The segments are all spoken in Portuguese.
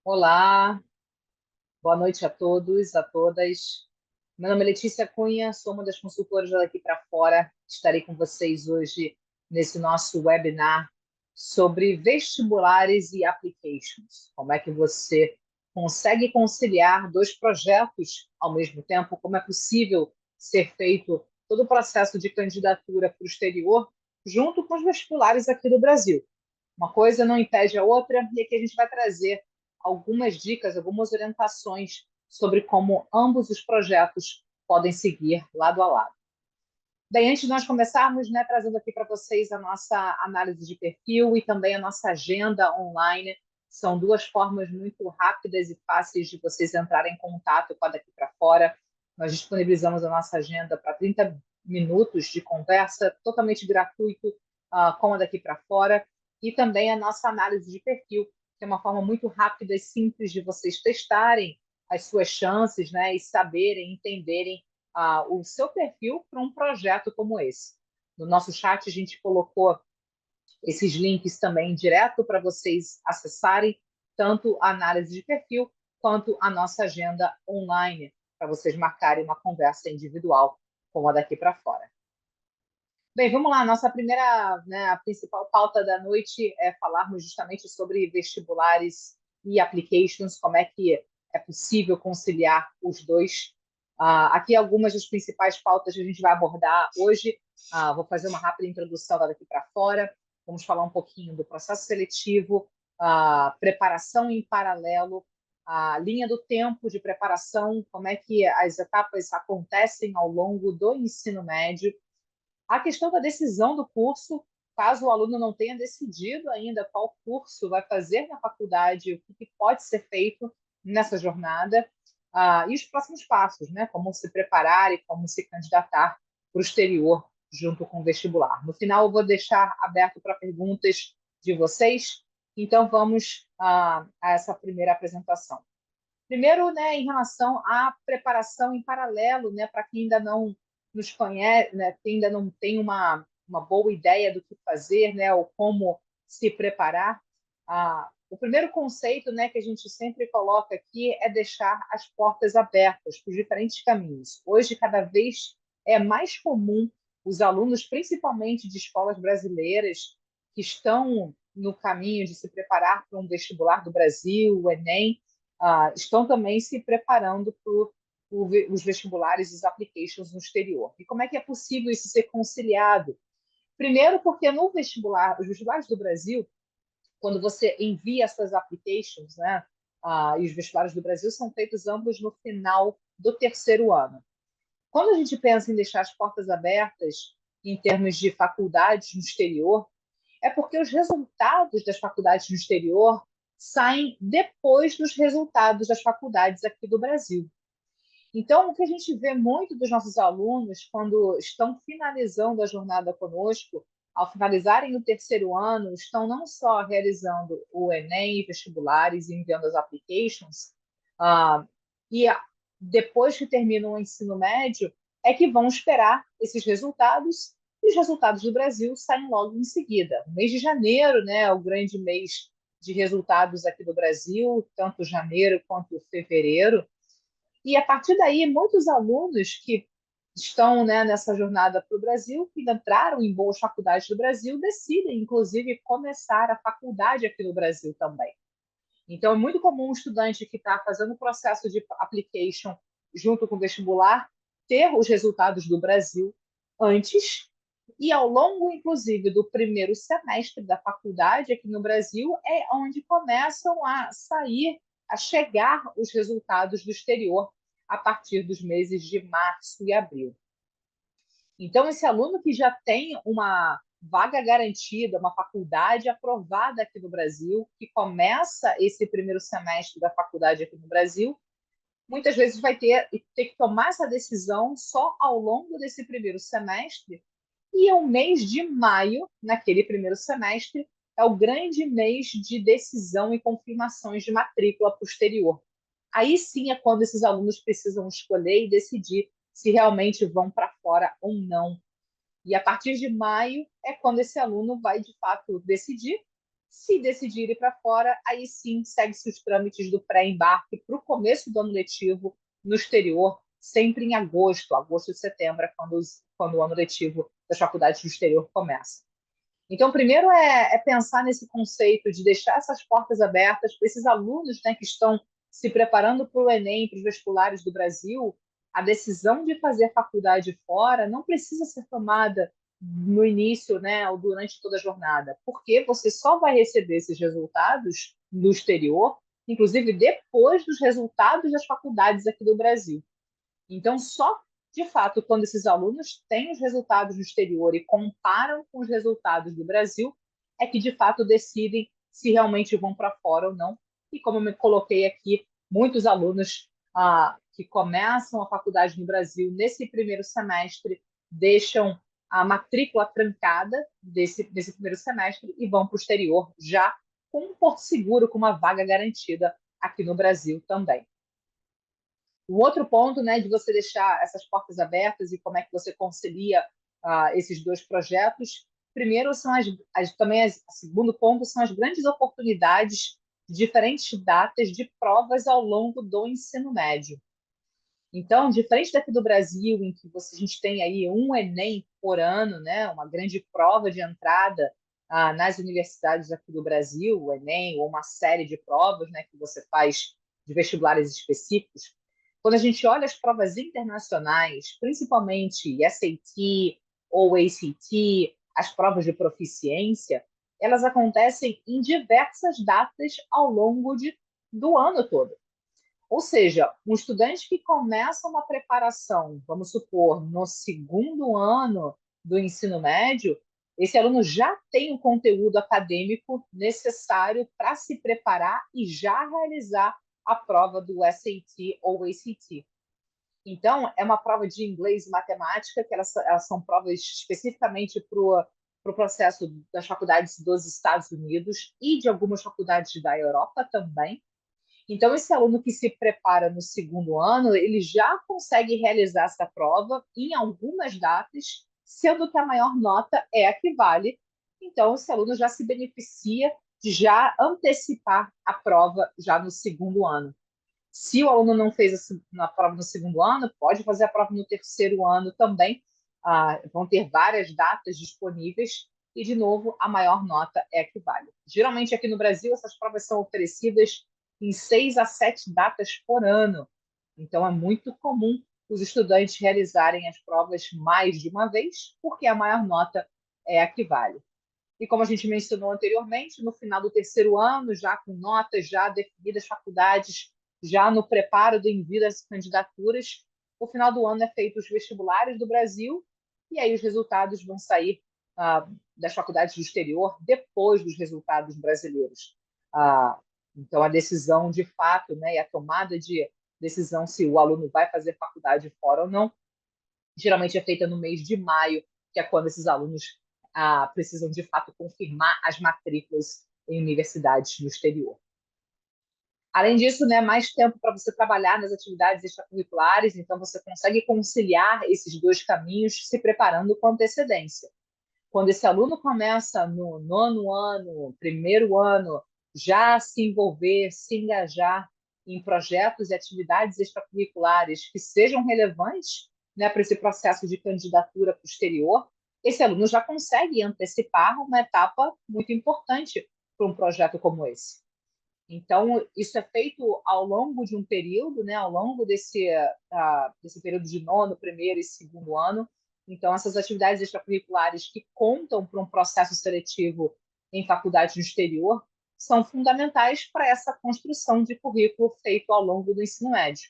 Olá, boa noite a todos, a todas. Meu nome é Letícia Cunha, sou uma das consultoras daqui para fora. Estarei com vocês hoje nesse nosso webinar sobre vestibulares e applications. Como é que você consegue conciliar dois projetos ao mesmo tempo? Como é possível ser feito todo o processo de candidatura para o exterior junto com os vestibulares aqui do Brasil? Uma coisa não impede a outra, e aqui a gente vai trazer algumas dicas, algumas orientações sobre como ambos os projetos podem seguir lado a lado. Bem, antes de nós começarmos, né, trazendo aqui para vocês a nossa análise de perfil e também a nossa agenda online, são duas formas muito rápidas e fáceis de vocês entrarem em contato com a Daqui para Fora. Nós disponibilizamos a nossa agenda para 30 minutos de conversa, totalmente gratuito, com a Daqui para Fora, e também a nossa análise de perfil, que é uma forma muito rápida e simples de vocês testarem as suas chances, né, e saberem, entenderem o seu perfil para um projeto como esse. No nosso chat, a gente colocou esses links também direto para vocês acessarem tanto a análise de perfil quanto a nossa agenda online, para vocês marcarem uma conversa individual com a Daqui para Fora. Bem, vamos lá. Nossa primeira, né, a principal pauta da noite é falarmos justamente sobre vestibulares e applications, como é que é possível conciliar os dois. Aqui algumas das principais pautas que a gente vai abordar hoje. Vou fazer uma rápida introdução daqui para fora. Vamos falar um pouquinho do processo seletivo, preparação em paralelo, a linha do tempo de preparação, como é que as etapas acontecem ao longo do ensino médio, a questão da decisão do curso, caso o aluno não tenha decidido ainda qual curso vai fazer na faculdade, o que pode ser feito nessa jornada, e os próximos passos, né? Como se preparar e como se candidatar para o exterior junto com o vestibular. No final, eu vou deixar aberto para perguntas de vocês, então vamos a essa primeira apresentação. Primeiro, né, em relação à preparação em paralelo, né, para quem ainda não nos conhece, né, quem ainda não tem uma boa ideia do que fazer, né, ou como se preparar. O primeiro conceito, né, que a gente sempre coloca aqui é deixar as portas abertas para os diferentes caminhos. Hoje, cada vez é mais comum os alunos, principalmente de escolas brasileiras, que estão no caminho de se preparar para um vestibular do Brasil, o Enem, estão também se preparando para os vestibulares e os applications no exterior. E como é que é possível isso ser conciliado? Primeiro, porque no vestibular, os vestibulares do Brasil, quando você envia as suas applications, né, e os vestibulares do Brasil são feitos ambos no final do terceiro ano. Quando a gente pensa em deixar as portas abertas em termos de faculdades no exterior, é porque os resultados das faculdades no exterior saem depois dos resultados das faculdades aqui do Brasil. Então, o que a gente vê muito dos nossos alunos quando estão finalizando a jornada conosco, ao finalizarem o terceiro ano, estão não só realizando o Enem, vestibulares e enviando as applications, ah, e depois que terminam o ensino médio, é que vão esperar esses resultados, e os resultados do Brasil saem logo em seguida. O mês de janeiro, né, é o grande mês de resultados aqui do Brasil, tanto janeiro quanto fevereiro, e a partir daí, muitos alunos que estão, né, nessa jornada para o Brasil, que entraram em boas faculdades do Brasil, decidem, inclusive, começar a faculdade aqui no Brasil também. Então, é muito comum um estudante que está fazendo o processo de application junto com o vestibular ter os resultados do Brasil antes, e ao longo, inclusive, do primeiro semestre da faculdade aqui no Brasil, é onde começam a sair, a chegar os resultados do exterior a partir dos meses de março e abril. Então, esse aluno que já tem uma vaga garantida, uma faculdade aprovada aqui no Brasil, que começa esse primeiro semestre da faculdade aqui no Brasil, muitas vezes vai ter que tomar essa decisão só ao longo desse primeiro semestre, e o mês de maio, naquele primeiro semestre, é o grande mês de decisão e confirmações de matrícula posterior. Aí sim é quando esses alunos precisam escolher e decidir se realmente vão para fora ou não. E a partir de maio é quando esse aluno vai, de fato, decidir Se decidir ir para fora, aí sim segue-se os trâmites do pré-embarque para o começo do ano letivo no exterior, sempre em agosto, agosto e setembro, é quando o ano letivo das faculdades do exterior começa. Então, primeiro é pensar nesse conceito de deixar essas portas abertas para esses alunos, né, que estão se preparando para o Enem, para os vestibulares do Brasil. A decisão de fazer faculdade fora não precisa ser tomada no início, né, ou durante toda a jornada, porque você só vai receber esses resultados no exterior, inclusive depois dos resultados das faculdades aqui do Brasil. Então, só de fato, quando esses alunos têm os resultados do exterior e comparam com os resultados do Brasil, é que de fato decidem se realmente vão para fora ou não. E como eu me coloquei aqui, muitos alunos que começam a faculdade no Brasil nesse primeiro semestre deixam a matrícula trancada desse primeiro semestre e vão para o exterior já com um porto seguro, com uma vaga garantida aqui no Brasil também. O outro ponto, né, de você deixar essas portas abertas e como é que você concilia esses dois projetos, primeiro são segundo ponto são as grandes oportunidades de diferentes datas de provas ao longo do ensino médio. Então, diferente daqui do Brasil, em que a gente tem aí um Enem por ano, né, uma grande prova de entrada nas universidades aqui do Brasil, o Enem, ou uma série de provas, né, que você faz de vestibulares específicos. Quando a gente olha as provas internacionais, principalmente SAT ou ACT, as provas de proficiência, elas acontecem em diversas datas ao longo do ano todo. Ou seja, um estudante que começa uma preparação, vamos supor, no segundo ano do ensino médio, esse aluno já tem o conteúdo acadêmico necessário para se preparar e já realizar a prova do SAT ou ACT. Então, é uma prova de inglês e matemática, que elas são provas especificamente para o processo das faculdades dos Estados Unidos e de algumas faculdades da Europa também. Então, esse aluno que se prepara no segundo ano, ele já consegue realizar essa prova em algumas datas, sendo que a maior nota é a que vale. Então, esse aluno já se beneficia de já antecipar a prova já no segundo ano. Se o aluno não fez a prova no segundo ano, pode fazer a prova no terceiro ano também. Vão ter várias datas disponíveis e, de novo, a maior nota é a que vale. Geralmente, aqui no Brasil, essas provas são oferecidas em 6 a 7 datas por ano. Então, é muito comum os estudantes realizarem as provas mais de uma vez, porque a maior nota é a que vale. E como a gente mencionou anteriormente, no final do terceiro ano, já com notas já definidas, faculdades já no preparo do envio das candidaturas, no final do ano é feito os vestibulares do Brasil e aí os resultados vão sair das faculdades do exterior depois dos resultados brasileiros. Então, a decisão de fato, né, e a tomada de decisão se o aluno vai fazer faculdade fora ou não, geralmente é feita no mês de maio, que é quando esses alunos precisam de fato confirmar as matrículas em universidades no exterior. Além disso, né, mais tempo para você trabalhar nas atividades extracurriculares, então você consegue conciliar esses dois caminhos se preparando com antecedência. Quando esse aluno começa no nono ano, primeiro ano, já se envolver, se engajar em projetos e atividades extracurriculares que sejam relevantes, né, para esse processo de candidatura posterior, esse aluno já consegue antecipar uma etapa muito importante para um projeto como esse. Então, isso é feito ao longo de um período, né, ao longo desse período de nono, primeiro e segundo ano. Então, essas atividades extracurriculares que contam para um processo seletivo em faculdade no exterior são fundamentais para essa construção de currículo feito ao longo do ensino médio.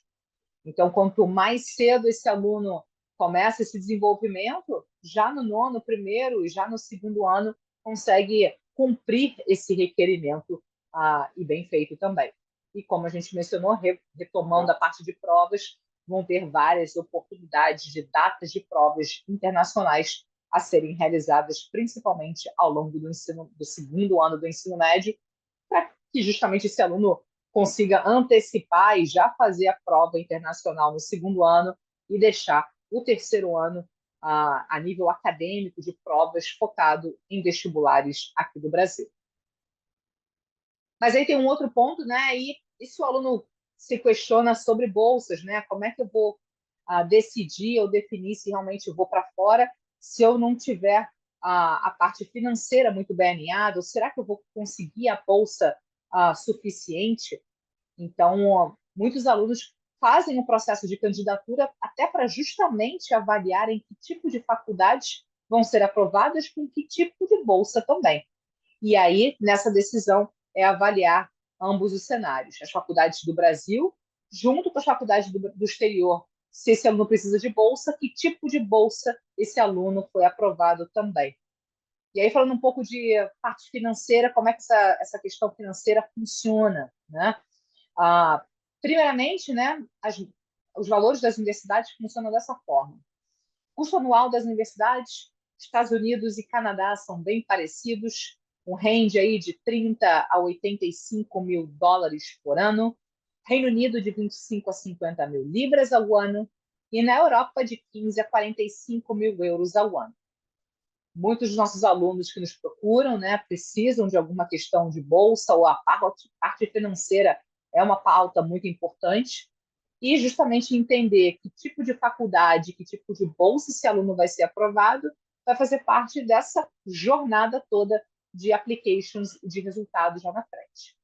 Então, quanto mais cedo esse aluno começa esse desenvolvimento, já no nono, primeiro e já no segundo ano, consegue cumprir esse requerimento e bem feito também. E como a gente mencionou, retomando a parte de provas, vão ter várias oportunidades de datas de provas internacionais a serem realizadas, principalmente ao longo do segundo ano do ensino médio, para que justamente esse aluno consiga antecipar e já fazer a prova internacional no segundo ano e deixar o terceiro ano a nível acadêmico de provas focado em vestibulares aqui do Brasil. Mas aí tem um outro ponto, né? E se o aluno se questiona sobre bolsas, né? Como é que eu vou decidir ou definir se realmente eu vou para fora se eu não tiver a parte financeira muito bem alinhada? Ou será que eu vou conseguir a bolsa suficiente? Então, muitos alunos fazem um processo de candidatura até para justamente avaliarem que tipo de faculdades vão ser aprovadas com que tipo de bolsa também. E aí, nessa decisão, é avaliar ambos os cenários, as faculdades do Brasil, junto com as faculdades do exterior. Se esse aluno precisa de bolsa, que tipo de bolsa esse aluno foi aprovado também. E aí, falando um pouco de parte financeira, como é que essa questão financeira funciona, né? Ah, primeiramente, né, os valores das universidades funcionam dessa forma. O custo anual das universidades, Estados Unidos e Canadá são bem parecidos, um range aí de 30 a 85 mil dólares por ano, Reino Unido de 25 a 50 mil libras ao ano, e na Europa de 15 a 45 mil euros ao ano. Muitos dos nossos alunos que nos procuram, né, precisam de alguma questão de bolsa ou a parte financeira é uma pauta muito importante e justamente entender que tipo de faculdade, que tipo de bolsa esse aluno vai ser aprovado, vai fazer parte dessa jornada toda de applications de resultados lá na frente.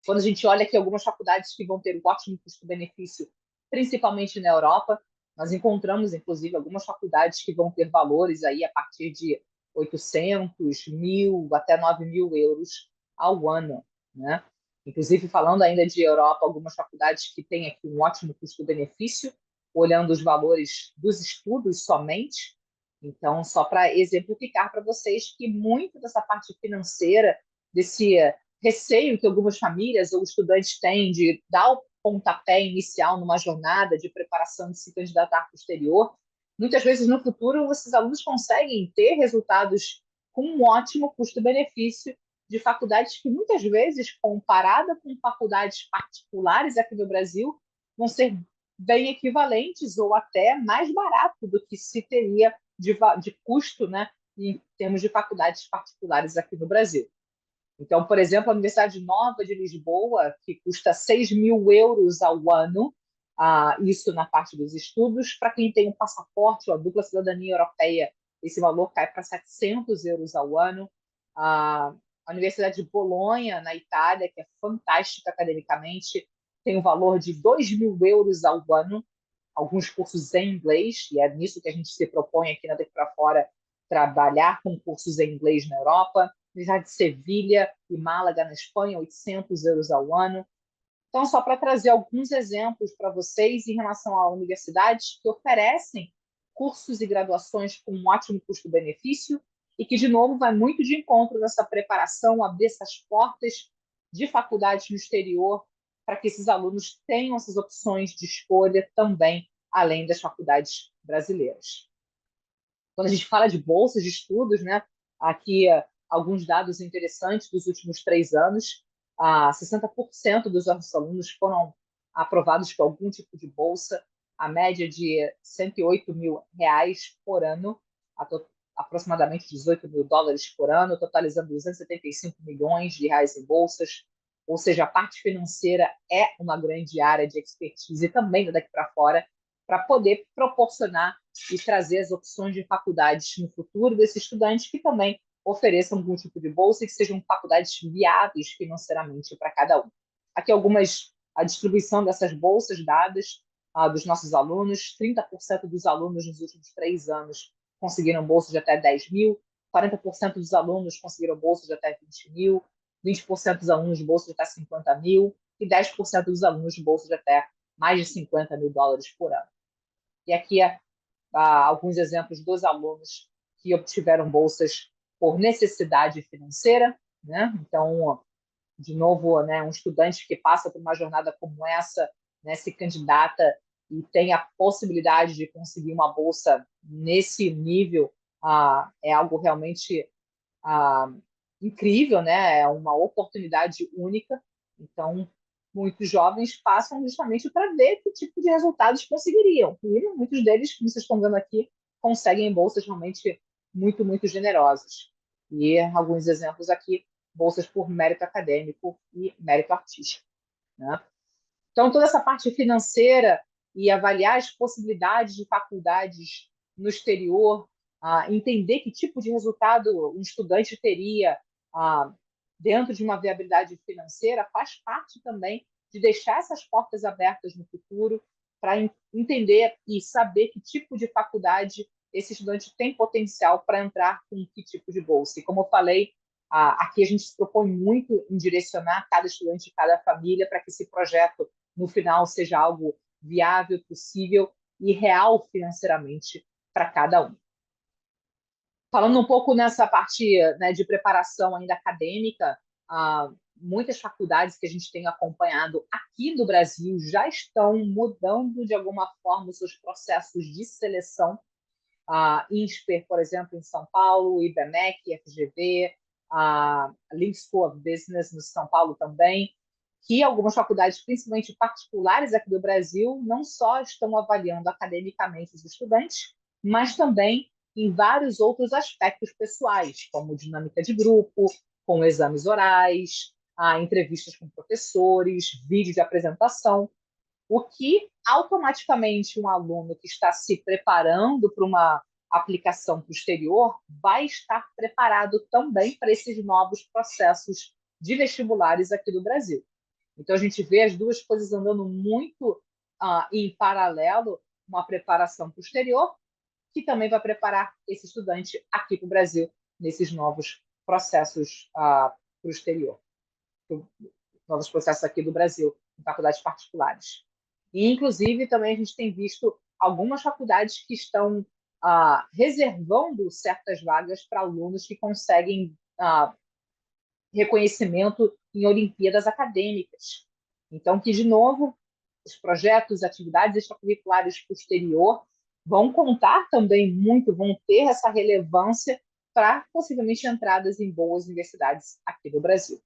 Quando a gente olha aqui algumas faculdades que vão ter um ótimo custo-benefício, principalmente na Europa, nós encontramos, inclusive, algumas faculdades que vão ter valores aí a partir de 800, 1.000 até 9.000 euros ao ano, né? Inclusive, falando ainda de Europa, algumas faculdades que têm aqui um ótimo custo-benefício, olhando os valores dos estudos somente. Então, só para exemplificar para vocês que muito dessa parte financeira, desse receio que algumas famílias ou estudantes têm de dar o pontapé inicial numa jornada de preparação de se candidatar para o exterior, muitas vezes no futuro esses alunos conseguem ter resultados com um ótimo custo-benefício de faculdades que muitas vezes, comparada com faculdades particulares aqui no Brasil, vão ser bem equivalentes ou até mais barato do que se teria de custo, né, em termos de faculdades particulares aqui no Brasil. Então, por exemplo, a Universidade Nova de Lisboa, que custa 6 mil euros ao ano, isso na parte dos estudos. Para quem tem um passaporte ou a dupla cidadania europeia, esse valor cai para 700 euros ao ano. A Universidade de Bolonha, na Itália, que é fantástica academicamente, tem um valor de 2 mil euros ao ano, alguns cursos em inglês, e é nisso que a gente se propõe aqui na Daqui para Fora, trabalhar com cursos em inglês na Europa. Universidade de Sevilha e Málaga, na Espanha, 800 euros ao ano. Então, só para trazer alguns exemplos para vocês em relação a universidades que oferecem cursos e graduações com um ótimo custo-benefício e que, de novo, vai muito de encontro nessa preparação, abrir essas portas de faculdades no exterior para que esses alunos tenham essas opções de escolha também, além das faculdades brasileiras. Quando a gente fala de bolsas de estudos, né, aqui alguns dados interessantes dos últimos 3 anos, 60% dos nossos alunos foram aprovados por algum tipo de bolsa, a média de 108 mil reais por ano, aproximadamente 18 mil dólares por ano, totalizando 275 milhões de reais em bolsas. Ou seja, a parte financeira é uma grande área de expertise também daqui para fora, para poder proporcionar e trazer as opções de faculdades no futuro desses estudantes que também ofereçam algum tipo de bolsa e que sejam faculdades viáveis financeiramente para cada um. Aqui a distribuição dessas bolsas dadas dos nossos alunos. 30% dos alunos nos últimos 3 anos conseguiram bolsas de até 10 mil, 40% dos alunos conseguiram bolsas de até 20 mil, 20% dos alunos de bolsa de até 50 mil e 10% dos alunos de bolsa de até mais de 50 mil dólares por ano. E aqui alguns exemplos dos alunos que obtiveram bolsas por necessidade financeira, né? Então, de novo, né, um estudante que passa por uma jornada como essa, né, se candidata e tem a possibilidade de conseguir uma bolsa nesse nível, é algo realmente ah, incrível, né? É uma oportunidade única. Então, muitos jovens passam justamente para ver que tipo de resultados conseguiriam. E muitos deles, como vocês estão vendo aqui, conseguem bolsas realmente muito, muito generosas. E alguns exemplos aqui bolsas por mérito acadêmico e mérito artístico, né? Então, toda essa parte financeira e avaliar as possibilidades de faculdades no exterior, entender que tipo de resultado um estudante teria dentro de uma viabilidade financeira, faz parte também de deixar essas portas abertas no futuro para entender e saber que tipo de faculdade esse estudante tem potencial para entrar com que tipo de bolsa. E como eu falei, aqui a gente se propõe muito em direcionar cada estudante e cada família para que esse projeto, no final, seja algo viável, possível e real financeiramente para cada um. Falando um pouco nessa parte, né, de preparação ainda acadêmica, muitas faculdades que a gente tem acompanhado aqui no Brasil já estão mudando de alguma forma os seus processos de seleção. A INSPER, por exemplo, em São Paulo, IBMEC, FGV, a Link School of Business no São Paulo também, que algumas faculdades, principalmente particulares aqui do Brasil, não só estão avaliando academicamente os estudantes, mas também em vários outros aspectos pessoais, como dinâmica de grupo, com exames orais, entrevistas com professores, vídeo de apresentação, o que automaticamente um aluno que está se preparando para uma aplicação posterior vai estar preparado também para esses novos processos de vestibulares aqui do Brasil. Então, a gente vê as duas coisas andando muito em paralelo, uma preparação posterior, que também vai preparar esse estudante aqui para o Brasil, nesses novos processos para o exterior, novos processos aqui do Brasil, em faculdades particulares. E, inclusive, também a gente tem visto algumas faculdades que estão reservando certas vagas para alunos que conseguem reconhecimento em Olimpíadas acadêmicas. Então, que, de novo, os projetos, atividades extracurriculares posterior vão contar também muito, vão ter essa relevância para possivelmente entradas em boas universidades aqui do Brasil.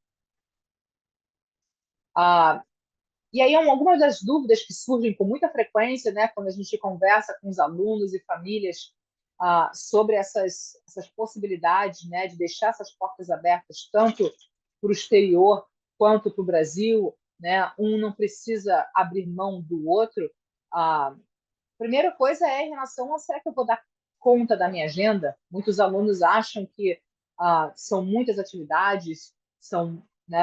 E aí, algumas das dúvidas que surgem com muita frequência, né, quando a gente conversa com os alunos e famílias sobre essas possibilidades, né, de deixar essas portas abertas tanto para o exterior quanto para o Brasil, né, um não precisa abrir mão do outro. A primeira coisa é em relação a será que eu vou dar conta da minha agenda? Muitos alunos acham que são muitas atividades, são, né,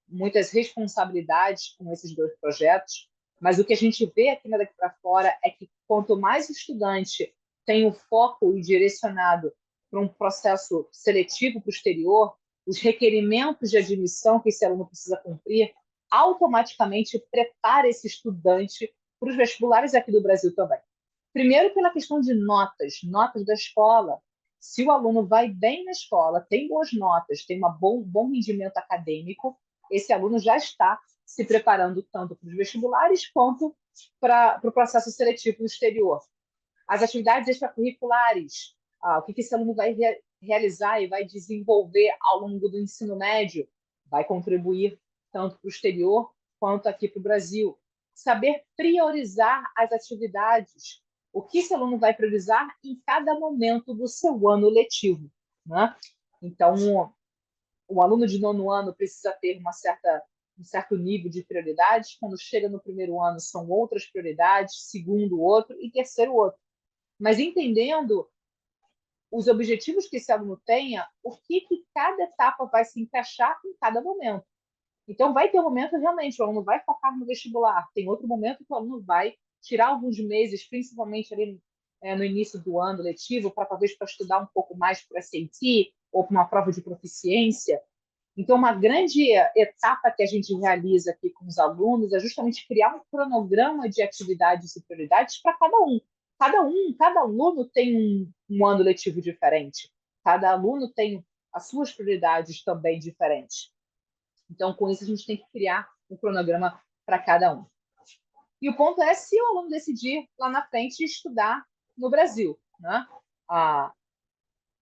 muitas responsabilidades com esses dois projetos, mas o que a gente vê aqui daqui para fora é que quanto mais o estudante tem o foco e direcionado para um processo seletivo posterior, os requerimentos de admissão que esse aluno precisa cumprir automaticamente prepara esse estudante para os vestibulares aqui do Brasil também. Primeiro, pela questão de notas, notas da escola. Se o aluno vai bem na escola, tem boas notas, tem um bom rendimento acadêmico, esse aluno já está se preparando tanto para os vestibulares quanto para o processo seletivo no exterior. As atividades extracurriculares, o que esse aluno vai realizar e vai desenvolver ao longo do ensino médio, vai contribuir tanto para o exterior quanto aqui para o Brasil. Saber priorizar as atividades, o que esse aluno vai priorizar em cada momento do seu ano letivo, né? Então, o aluno de nono ano precisa ter um certo nível de prioridades. Quando chega no primeiro ano, são outras prioridades, segundo outro e terceiro outro. Mas entendendo os objetivos que esse aluno tenha, o que cada etapa vai se encaixar em cada momento. Então, vai ter um momento, realmente, o aluno vai focar no vestibular. Tem outro momento que o aluno vai tirar alguns meses, principalmente ali no início do ano letivo, para talvez para estudar um pouco mais para SAT ou para uma prova de proficiência. Então, uma grande etapa que a gente realiza aqui com os alunos é justamente criar um cronograma de atividades e prioridades para cada um. Cada aluno tem um ano letivo diferente. Cada aluno tem as suas prioridades também diferentes. Então, com isso, a gente tem que criar um cronograma para cada um. E o ponto é se o aluno decidir lá na frente estudar no Brasil, né? O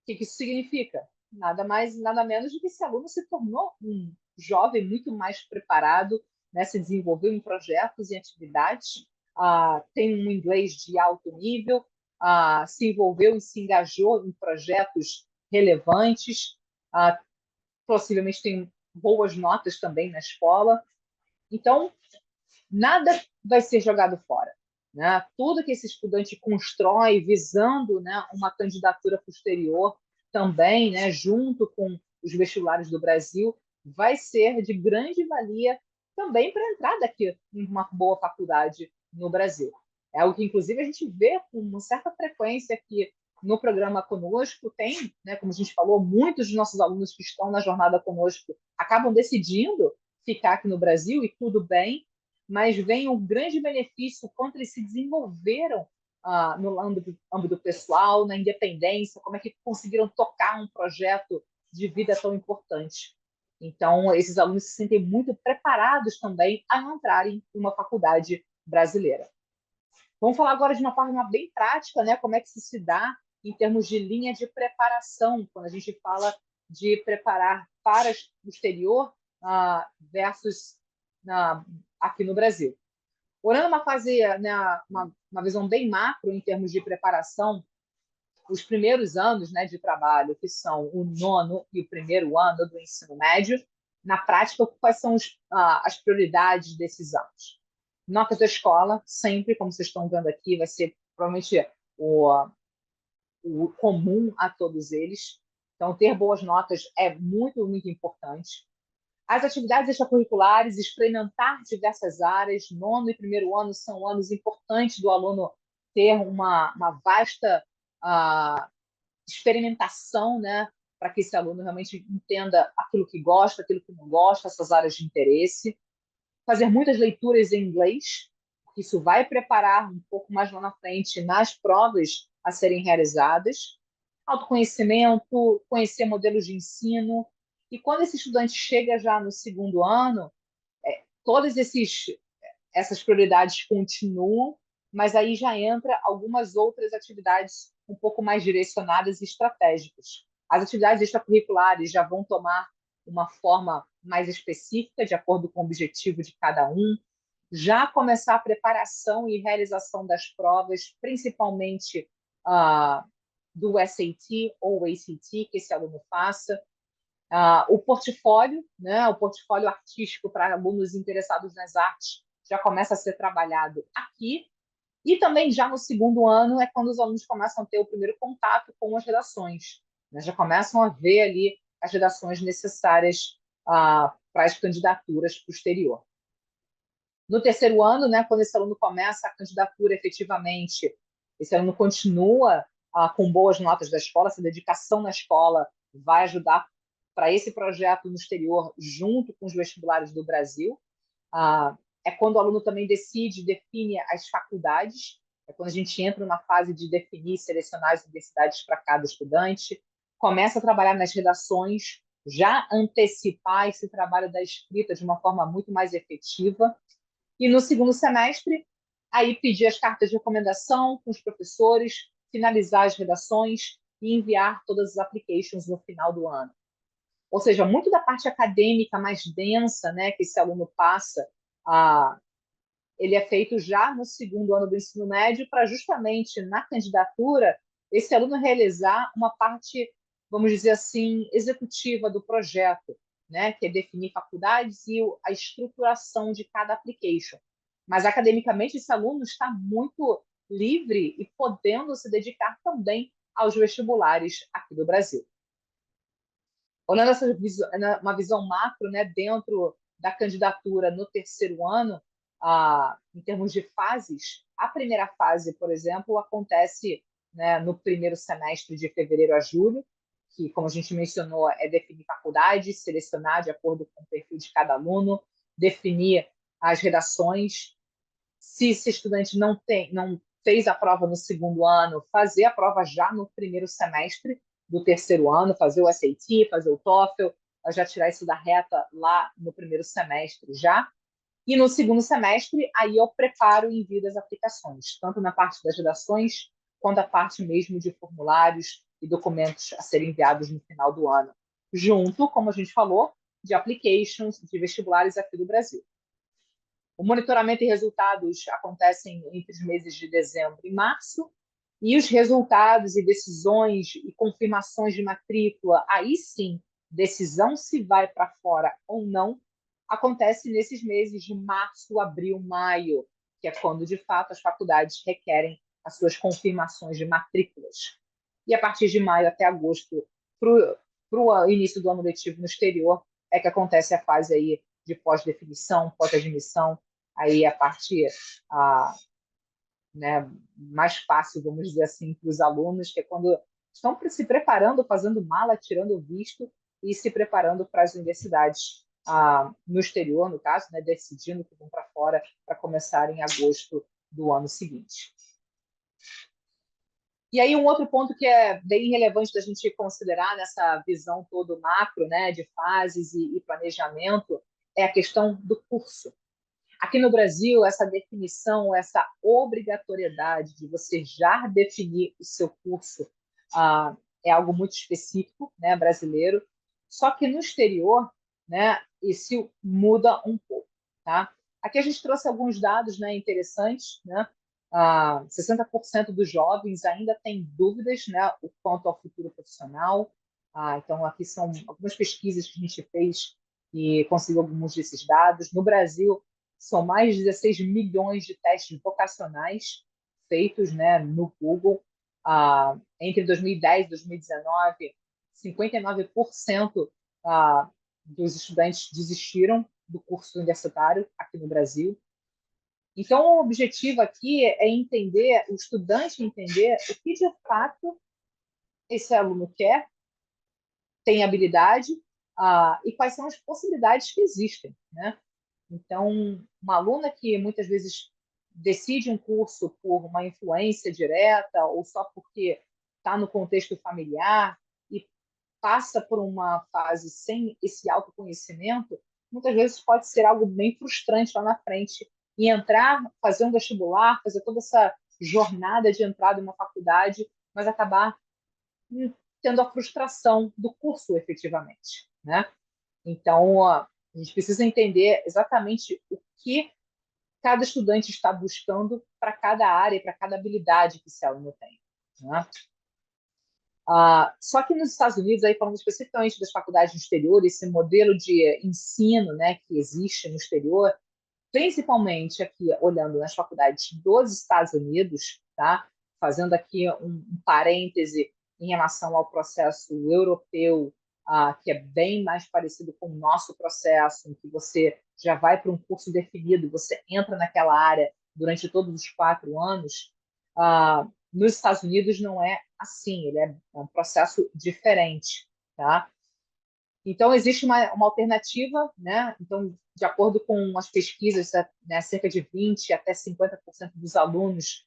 que isso significa? Nada mais, nada menos do que esse aluno se tornou um jovem muito mais preparado, né? Se desenvolveu em projetos e atividades, tem um inglês de alto nível, se envolveu e se engajou em projetos relevantes, possivelmente tem boas notas também na escola. Então, nada vai ser jogado fora, né? Tudo que esse estudante constrói visando, né, uma candidatura posterior também, né, junto com os vestibulares do Brasil, vai ser de grande valia também para entrar daqui em uma boa faculdade no Brasil. É algo que, inclusive, a gente vê com uma certa frequência que no programa conosco tem, né, como a gente falou, muitos dos nossos alunos que estão na jornada conosco acabam decidindo ficar aqui no Brasil, e tudo bem, mas vem um grande benefício quando eles se desenvolveram no âmbito pessoal, na independência, como é que conseguiram tocar um projeto de vida tão importante. Então, esses alunos se sentem muito preparados também a entrarem em uma faculdade brasileira. Vamos falar agora de uma forma bem prática, né? Como é que isso se dá em termos de linha de preparação, quando a gente fala de preparar para o exterior versus aqui no Brasil. Olhando uma fase, né, uma visão bem macro em termos de preparação, os primeiros anos, né, de trabalho, que são o nono e o primeiro ano do ensino médio, na prática, quais são as prioridades desses anos? Notas da escola, sempre, como vocês estão vendo aqui, vai ser provavelmente o comum a todos eles. Então, ter boas notas é muito, muito importante. As atividades extracurriculares, experimentar diversas áreas. Nono e primeiro ano são anos importantes do aluno ter uma vasta experimentação, né, para que esse aluno realmente entenda aquilo que gosta, aquilo que não gosta, essas áreas de interesse. Fazer muitas leituras em inglês, porque isso vai preparar um pouco mais lá na frente nas provas a serem realizadas. Autoconhecimento, conhecer modelos de ensino. E quando esse estudante chega já no segundo ano, todas essas prioridades continuam, mas aí já entra algumas outras atividades um pouco mais direcionadas e estratégicas. As atividades extracurriculares já vão tomar uma forma mais específica, de acordo com o objetivo de cada um. Já começar a preparação e realização das provas, principalmente do SAT ou ACT, que esse aluno faça. O portfólio, né, o portfólio artístico para alunos interessados nas artes, já começa a ser trabalhado aqui. E também já no segundo ano é quando os alunos começam a ter o primeiro contato com as redações, né? Já começam a ver ali as redações necessárias para as candidaturas posterior. No terceiro ano, né, quando esse aluno começa a candidatura efetivamente, esse aluno continua com boas notas da escola, essa dedicação na escola vai ajudar para esse projeto no exterior, junto com os vestibulares do Brasil. É quando o aluno também decide, define as faculdades, é quando a gente entra numa fase de definir, selecionar as universidades para cada estudante, começa a trabalhar nas redações, já antecipar esse trabalho da escrita de uma forma muito mais efetiva. E no segundo semestre, aí pedir as cartas de recomendação com os professores, finalizar as redações e enviar todas as applications no final do ano. Ou seja, muito da parte acadêmica mais densa, né, que esse aluno passa, ele é feito já no segundo ano do ensino médio para justamente na candidatura esse aluno realizar uma parte, vamos dizer assim, executiva do projeto, né, que é definir faculdades e a estruturação de cada application. Mas academicamente esse aluno está muito livre e podendo se dedicar também aos vestibulares aqui do Brasil. Olhando uma visão macro, né, dentro da candidatura no terceiro ano, em termos de fases, a primeira fase, por exemplo, acontece, né, no primeiro semestre de fevereiro a julho, que, como a gente mencionou, é definir faculdade, selecionar de acordo com o perfil de cada aluno, definir as redações. Se esse estudante não fez a prova no segundo ano, fazer a prova já no primeiro semestre do terceiro ano, fazer o SAT, fazer o TOEFL, já tirar isso da reta lá no primeiro semestre já. E no segundo semestre, aí eu preparo e envio as aplicações, tanto na parte das redações, quanto a parte mesmo de formulários e documentos a serem enviados no final do ano, junto, como a gente falou, de applications de vestibulares aqui do Brasil. O monitoramento e resultados acontecem entre os meses de dezembro e março, e os resultados e decisões e confirmações de matrícula, aí sim, decisão se vai para fora ou não acontece nesses meses de março, abril, maio, que é quando, de fato, as faculdades requerem as suas confirmações de matrículas. E a partir de maio até agosto, para o início do ano letivo no exterior, é que acontece a fase aí de pós-definição, pós-admissão, aí a parte né, mais fácil, vamos dizer assim, para os alunos, que é quando estão se preparando, fazendo mala, tirando o visto e se preparando para as universidades no exterior, no caso, né, decidindo que vão para fora para começar em agosto do ano seguinte. E aí um outro ponto que é bem relevante da gente considerar nessa visão todo macro, né, de fases e planejamento, é a questão do curso. Aqui no Brasil, essa definição, essa obrigatoriedade de você já definir o seu curso é algo muito específico, né, brasileiro. Só que no exterior, né, isso muda um pouco, tá? Aqui a gente trouxe alguns dados, né, interessantes, né? 60% dos jovens ainda têm dúvidas, né, quanto ao futuro profissional. Então, aqui são algumas pesquisas que a gente fez e conseguiu alguns desses dados. No Brasil, são mais de 16 milhões de testes vocacionais feitos, né, no Google. Entre 2010 e 2019, 59% dos estudantes desistiram do curso universitário aqui no Brasil. Então, o objetivo aqui é entender, o estudante entender o que de fato esse aluno quer, tem habilidade, e quais são as possibilidades que existem, né? Então, uma aluna que muitas vezes decide um curso por uma influência direta ou só porque está no contexto familiar e passa por uma fase sem esse autoconhecimento, muitas vezes pode ser algo bem frustrante lá na frente e entrar, fazer um vestibular, fazer toda essa jornada de entrada em uma faculdade, mas acabar tendo a frustração do curso efetivamente, né? Então, a gente precisa entender exatamente o que cada estudante está buscando para cada área, para cada habilidade que esse aluno tem, né? Só que nos Estados Unidos, aí falando especificamente das faculdades no exterior, esse modelo de ensino, né, que existe no exterior, principalmente aqui olhando nas faculdades dos Estados Unidos, tá? Fazendo aqui um parêntese em relação ao processo europeu, que é bem mais parecido com o nosso processo, em que você já vai para um curso definido, você entra naquela área durante todos os 4 anos. Nos Estados Unidos não é assim, ele é um processo diferente, tá? Então, existe uma alternativa, né? Então, de acordo com as pesquisas, né, cerca de 20 até 50% dos alunos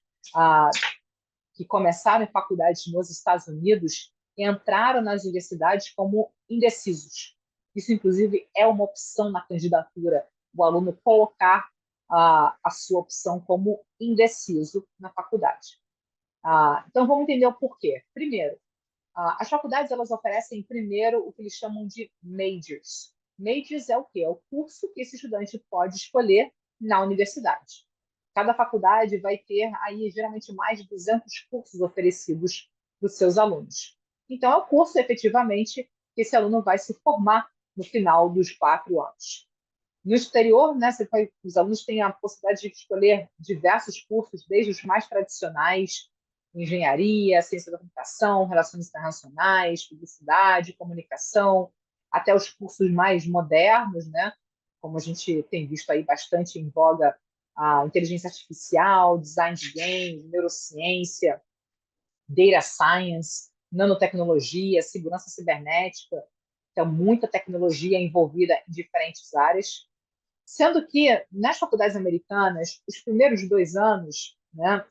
que começaram em faculdades nos Estados Unidos entraram nas universidades como indecisos. Isso, inclusive, é uma opção na candidatura, o aluno colocar a sua opção como indeciso na faculdade. Então, vamos entender o porquê. Primeiro, as faculdades elas oferecem primeiro o que eles chamam de majors. Majors é o quê? É o curso que esse estudante pode escolher na universidade. Cada faculdade vai ter aí geralmente mais de 200 cursos oferecidos para os seus alunos. Então é o curso efetivamente que esse aluno vai se formar no final dos 4 anos. No exterior, né, os alunos têm a possibilidade de escolher diversos cursos, desde os mais tradicionais, engenharia, ciência da computação, relações internacionais, publicidade, comunicação, até os cursos mais modernos, né, como a gente tem visto aí bastante em voga, a inteligência artificial, design de games, neurociência, data science, nanotecnologia, segurança cibernética. Então, muita tecnologia envolvida em diferentes áreas. Sendo que, nas faculdades americanas, os primeiros 2 anos, né,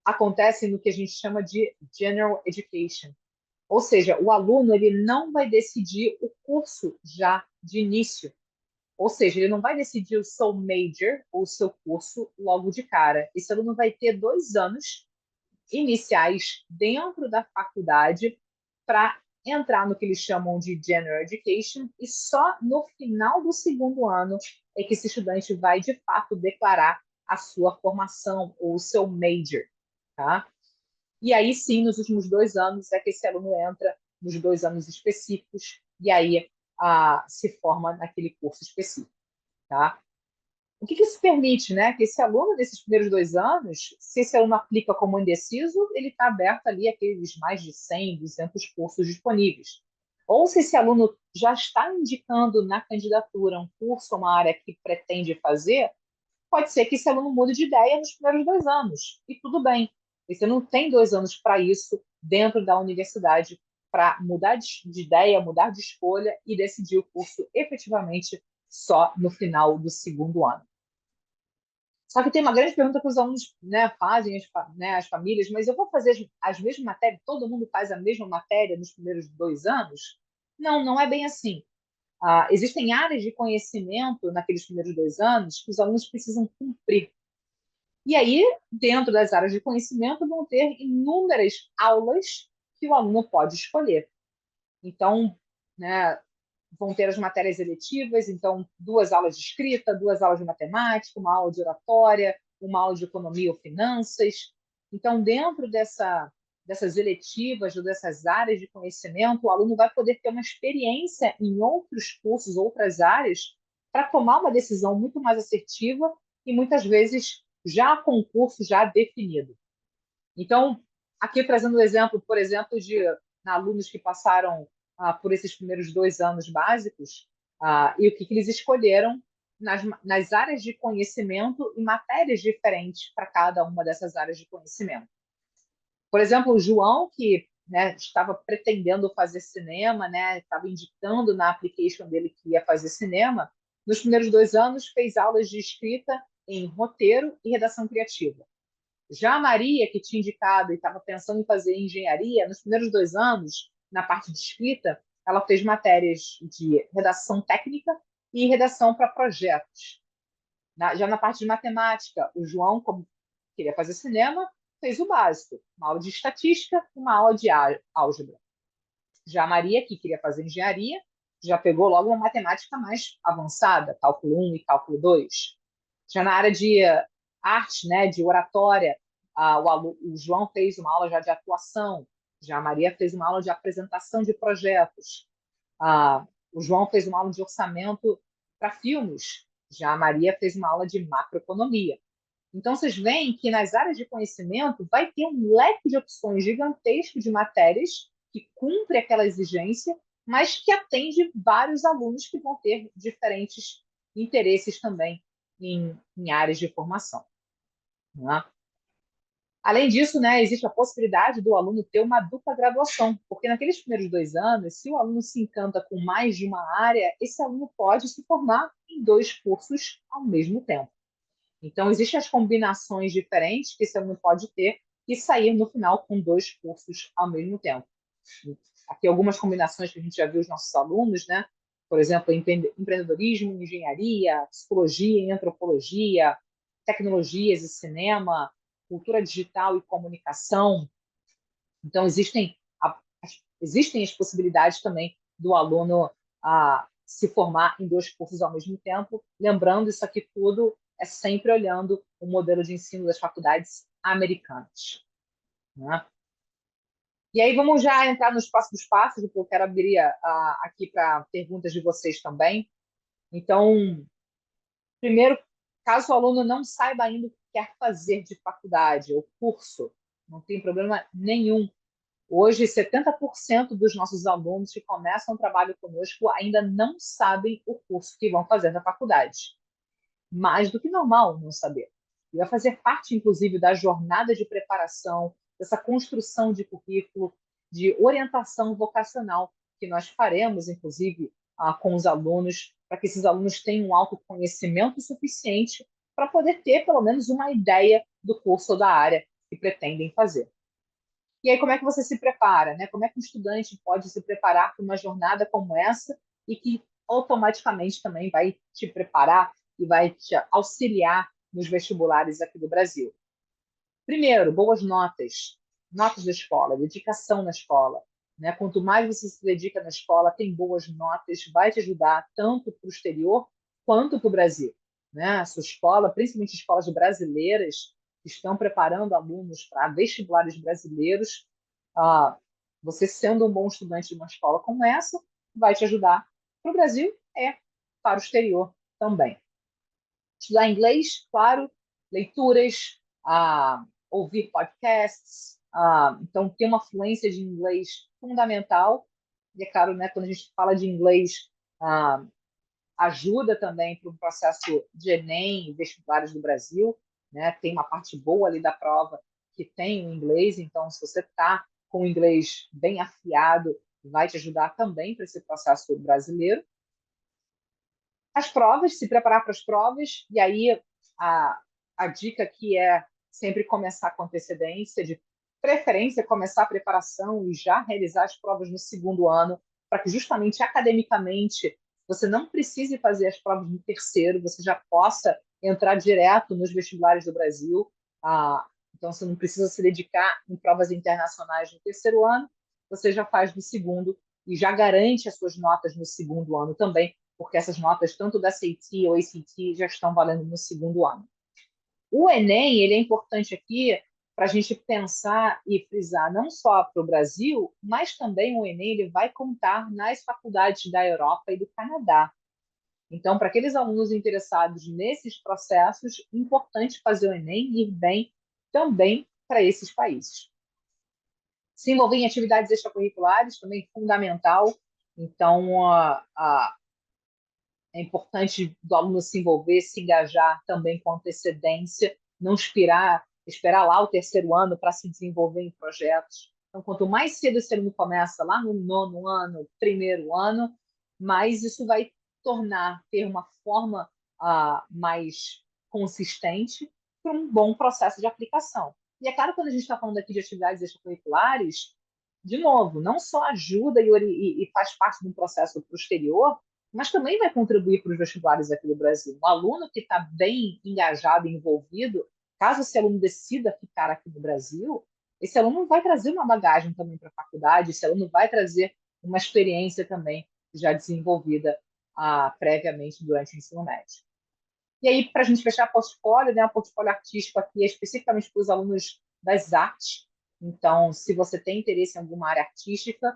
acontecem no que a gente chama de General Education. Ou seja, o aluno ele não vai decidir o curso já de início. Ou seja, ele não vai decidir o seu major ou o seu curso logo de cara. Esse aluno vai ter 2 anos iniciais dentro da faculdade para entrar no que eles chamam de General Education e só no final do segundo ano é que esse estudante vai, de fato, declarar a sua formação ou o seu major, tá? E aí sim, nos últimos 2 anos é que esse aluno entra nos 2 anos específicos, e aí se forma naquele curso específico. Tá? O que isso permite, né? Que esse aluno, nesses primeiros 2 anos, se esse aluno aplica como indeciso, ele está aberto ali aqueles mais de 100, 200 cursos disponíveis. Ou se esse aluno já está indicando na candidatura um curso ou uma área que pretende fazer, pode ser que esse aluno mude de ideia nos primeiros 2 anos. E tudo bem. Esse aluno tem 2 anos para isso dentro da universidade, para mudar de ideia, mudar de escolha e decidir o curso efetivamente só no final do segundo ano. Só que tem uma grande pergunta que os alunos, né, fazem, as famílias, mas eu vou fazer as mesmas matérias, todo mundo faz a mesma matéria nos primeiros 2 anos? Não, não é bem assim. Existem áreas de conhecimento naqueles primeiros 2 anos que os alunos precisam cumprir. E aí, dentro das áreas de conhecimento, vão ter inúmeras aulas que o aluno pode escolher. Então, né, vão ter as matérias eletivas, então 2 aulas de escrita, 2 aulas de matemática, uma aula de oratória, uma aula de economia ou finanças. Então, dentro dessas eletivas ou dessas áreas de conhecimento, o aluno vai poder ter uma experiência em outros cursos, outras áreas, para tomar uma decisão muito mais assertiva e muitas vezes já com o curso já definido. Então, aqui trazendo o exemplo, por exemplo, de alunos que passaram por esses primeiros 2 anos básicos, e o que eles escolheram nas áreas de conhecimento e matérias diferentes para cada uma dessas áreas de conhecimento. Por exemplo, o João, que, né, estava pretendendo fazer cinema, né, estava indicando na application dele que ia fazer cinema, nos primeiros 2 anos fez aulas de escrita em roteiro e redação criativa. Já a Maria, que tinha indicado e estava pensando em fazer engenharia, nos primeiros 2 anos, na parte de escrita, ela fez matérias de redação técnica e redação para projetos. Já na parte de matemática, o João, como queria fazer cinema, fez o básico, uma aula de estatística e uma aula de álgebra. Já a Maria, que queria fazer engenharia, já pegou logo uma matemática mais avançada, cálculo 1 e cálculo 2. Já na área de arte, né, de oratória, o João fez uma aula já de atuação, já a Maria fez uma aula de apresentação de projetos, o João fez uma aula de orçamento para filmes, já a Maria fez uma aula de macroeconomia. Então, vocês veem que nas áreas de conhecimento vai ter um leque de opções gigantesco de matérias que cumpre aquela exigência, mas que atende vários alunos que vão ter diferentes interesses também em áreas de formação. Né? Além disso, né, existe a possibilidade do aluno ter uma dupla graduação, porque naqueles primeiros 2 anos, se o aluno se encanta com mais de uma área, esse aluno pode se formar em 2 cursos ao mesmo tempo. Então, existem as combinações diferentes que esse aluno pode ter e sair no final com 2 cursos ao mesmo tempo. Aqui algumas combinações que a gente já viu os nossos alunos, né? Por exemplo, empreendedorismo, engenharia, psicologia e antropologia, tecnologias e cinema, cultura digital e comunicação. Então, existem as possibilidades também do aluno se formar em 2 cursos ao mesmo tempo. Lembrando, isso aqui tudo é sempre olhando o modelo de ensino das faculdades americanas. Né? E aí vamos já entrar nos próximos passos, porque eu quero abrir aqui para perguntas de vocês também. Então, primeiro, caso o aluno não saiba ainda o que quer fazer de faculdade ou curso, não tem problema nenhum. Hoje, 70% dos nossos alunos que começam o trabalho conosco ainda não sabem o curso que vão fazer na faculdade. Mais do que normal não saber. E vai fazer parte, inclusive, da jornada de preparação, dessa construção de currículo, de orientação vocacional que nós faremos, inclusive, com os alunos, para que esses alunos tenham um autoconhecimento suficiente para poder ter, pelo menos, uma ideia do curso ou da área que pretendem fazer. E aí, como é que você se prepara? Né? Como é que um estudante pode se preparar para uma jornada como essa e que automaticamente também vai te preparar e vai te auxiliar nos vestibulares aqui do Brasil? Primeiro, boas notas. Notas da escola, dedicação na escola. Né? Quanto mais você se dedica na escola, tem boas notas, vai te ajudar tanto para o exterior quanto para o Brasil. Né? A sua escola, principalmente escolas brasileiras, que estão preparando alunos para vestibulares brasileiros, Você sendo um bom estudante de uma escola como essa, vai te ajudar para o Brasil para o exterior também. Estudar inglês, claro, leituras, ouvir podcasts, então ter uma fluência de inglês fundamental. E é claro, né, quando a gente fala de inglês, ah, ajuda também para o processo de Enem e vestibulares do Brasil, né? Tem uma parte boa ali da prova que tem o inglês, então se você está com o inglês bem afiado, vai te ajudar também para esse processo brasileiro. As provas, se preparar para as provas, e aí a, a dica aqui é sempre começar com antecedência, de preferência começar a preparação e já realizar as provas no segundo ano, para que justamente academicamente você não precise fazer as provas no terceiro, você já possa entrar direto nos vestibulares do Brasil. Então você não precisa se dedicar em provas internacionais no terceiro ano, você já faz no segundo e já garante as suas notas no segundo ano também, porque essas notas, tanto da SAT ou ACT, já estão valendo no segundo ano. O Enem, ele é importante aqui para a gente pensar e frisar não só para o Brasil, mas também o Enem ele vai contar nas faculdades da Europa e do Canadá. Então, para aqueles alunos interessados nesses processos, é importante fazer o Enem e ir bem também para esses países. Se envolver em atividades extracurriculares, também fundamental. Então, é importante do aluno se envolver, se engajar também com antecedência, não esperar lá o terceiro ano para se desenvolver em projetos. Então, quanto mais cedo esse aluno começa, lá no nono ano, primeiro ano, mais isso vai ter uma forma mais consistente para um bom processo de aplicação. E é claro, quando a gente está falando aqui de atividades extracurriculares, de novo, não só ajuda e faz parte de um processo posterior, mas também vai contribuir para os vestibulares aqui do Brasil. Um aluno que está bem engajado e envolvido, caso esse aluno decida ficar aqui no Brasil, esse aluno vai trazer uma bagagem também para a faculdade, esse aluno vai trazer uma experiência também já desenvolvida previamente durante o ensino médio. E aí, para a gente fechar portfólio, né, o portfólio artístico aqui é especificamente para os alunos das artes. Então, se você tem interesse em alguma área artística,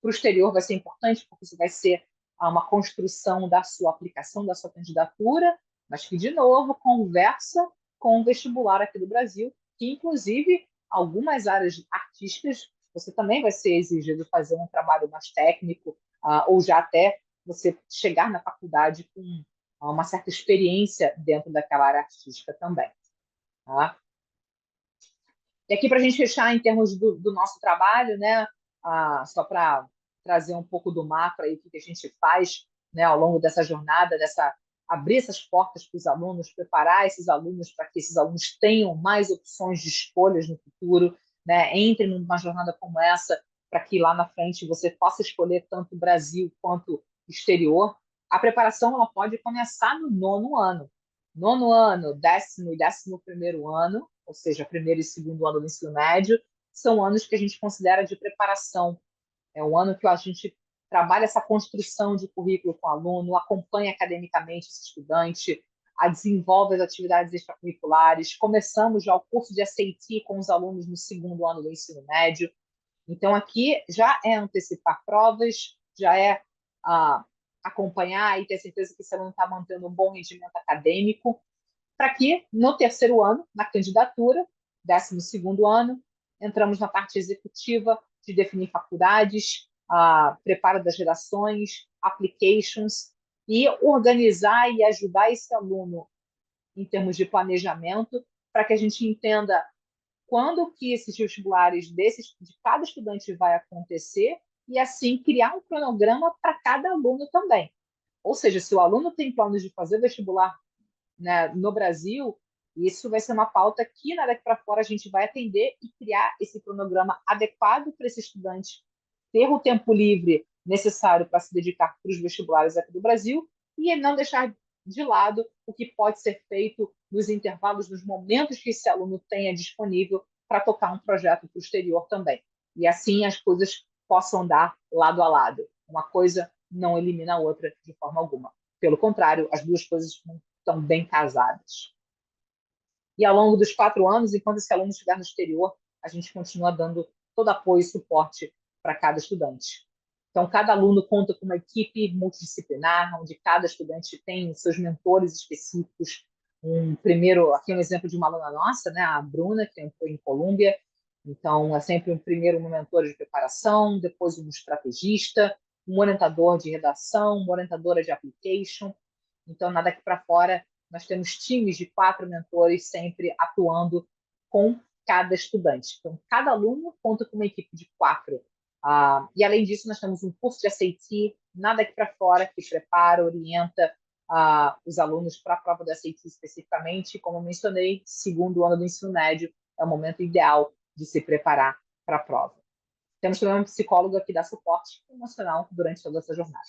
para o exterior vai ser importante, porque isso vai ser uma construção da sua aplicação, da sua candidatura, mas que, de novo, conversa com o vestibular aqui do Brasil, que, inclusive, algumas áreas artísticas, você também vai ser exigido fazer um trabalho mais técnico, ou já até você chegar na faculdade com uma certa experiência dentro daquela área artística também. Tá? E aqui, para a gente fechar em termos do nosso trabalho, né, só para trazer um pouco do macro aí, o que a gente faz, né, ao longo dessa jornada, abrir essas portas para os alunos, preparar esses alunos para que esses alunos tenham mais opções de escolhas no futuro, né, entrem numa jornada como essa, para que lá na frente você possa escolher tanto o Brasil quanto o exterior. A preparação ela pode começar no nono ano. Nono ano, décimo e 11º ano, ou seja, primeiro e segundo ano do ensino médio, são anos que a gente considera de preparação. É um ano que a gente trabalha essa construção de currículo com o aluno, acompanha academicamente esse estudante, desenvolve as atividades extracurriculares. Começamos já o curso de SAT com os alunos no segundo ano do ensino médio. Então, aqui já é antecipar provas, já é acompanhar e ter certeza que esse aluno está mantendo um bom rendimento acadêmico, para que no terceiro ano, na candidatura, 12º ano, entramos na parte executiva de definir faculdades, preparo das redações, applications, e organizar e ajudar esse aluno em termos de planejamento, para que a gente entenda quando que esses vestibulares de cada estudante vai acontecer e, assim, criar um cronograma para cada aluno também. Ou seja, se o aluno tem planos de fazer vestibular, né, no Brasil, isso vai ser uma pauta que, daqui para fora, a gente vai atender e criar esse cronograma adequado para esse estudante ter o tempo livre necessário para se dedicar para os vestibulares aqui do Brasil e não deixar de lado o que pode ser feito nos intervalos, nos momentos que esse aluno tenha disponível para tocar um projeto posterior também. E assim as coisas possam andar lado a lado. Uma coisa não elimina a outra de forma alguma. Pelo contrário, as duas coisas estão bem casadas. E ao longo dos 4 anos, enquanto esse aluno estiver no exterior, a gente continua dando todo apoio e suporte para cada estudante. Então, cada aluno conta com uma equipe multidisciplinar, onde cada estudante tem seus mentores específicos. Aqui é um exemplo de uma aluna nossa, né, a Bruna, que entrou em Colômbia. Então, é sempre primeiro um mentor de preparação, depois um estrategista, um orientador de redação, uma orientadora de application. Então, nada aqui para fora, nós temos times de 4 mentores sempre atuando com cada estudante. Então, cada aluno conta com uma equipe de 4. E, além disso, nós temos um curso de SAT, nada aqui para fora, que prepara, orienta os alunos para a prova do SAT especificamente. Como eu mencionei, segundo ano do ensino médio é o momento ideal de se preparar para a prova. Temos também um psicólogo que dá suporte emocional durante toda essa jornada.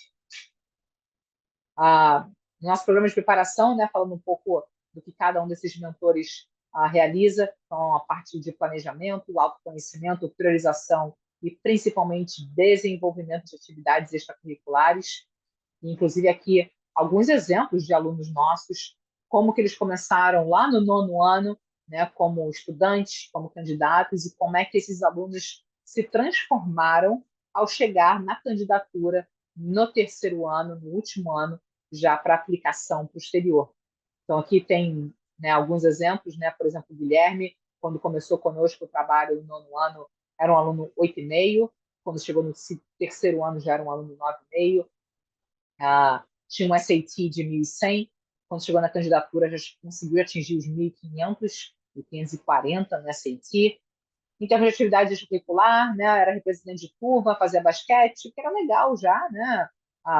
Nosso programa de preparação, né, falando um pouco do que cada um desses mentores realiza, então a parte de planejamento, autoconhecimento, priorização e principalmente desenvolvimento de atividades extracurriculares. Inclusive aqui alguns exemplos de alunos nossos, como que eles começaram lá no 9º ano, né, como estudantes, como candidatos, e como é que esses alunos se transformaram ao chegar na candidatura no 3º ano, no último ano, já para aplicação para o exterior. Então, aqui tem, né, alguns exemplos, né? Por exemplo, o Guilherme, quando começou conosco o trabalho no 9º ano, era um aluno 8,5, quando chegou no 3º ano já era um aluno 9,5, tinha um SAT de 1.100, quando chegou na candidatura já conseguiu atingir os 1.500, 1.540 no SAT. Em termos de atividade extracurricular, né, era representante de turma, fazia basquete, que era legal já, né,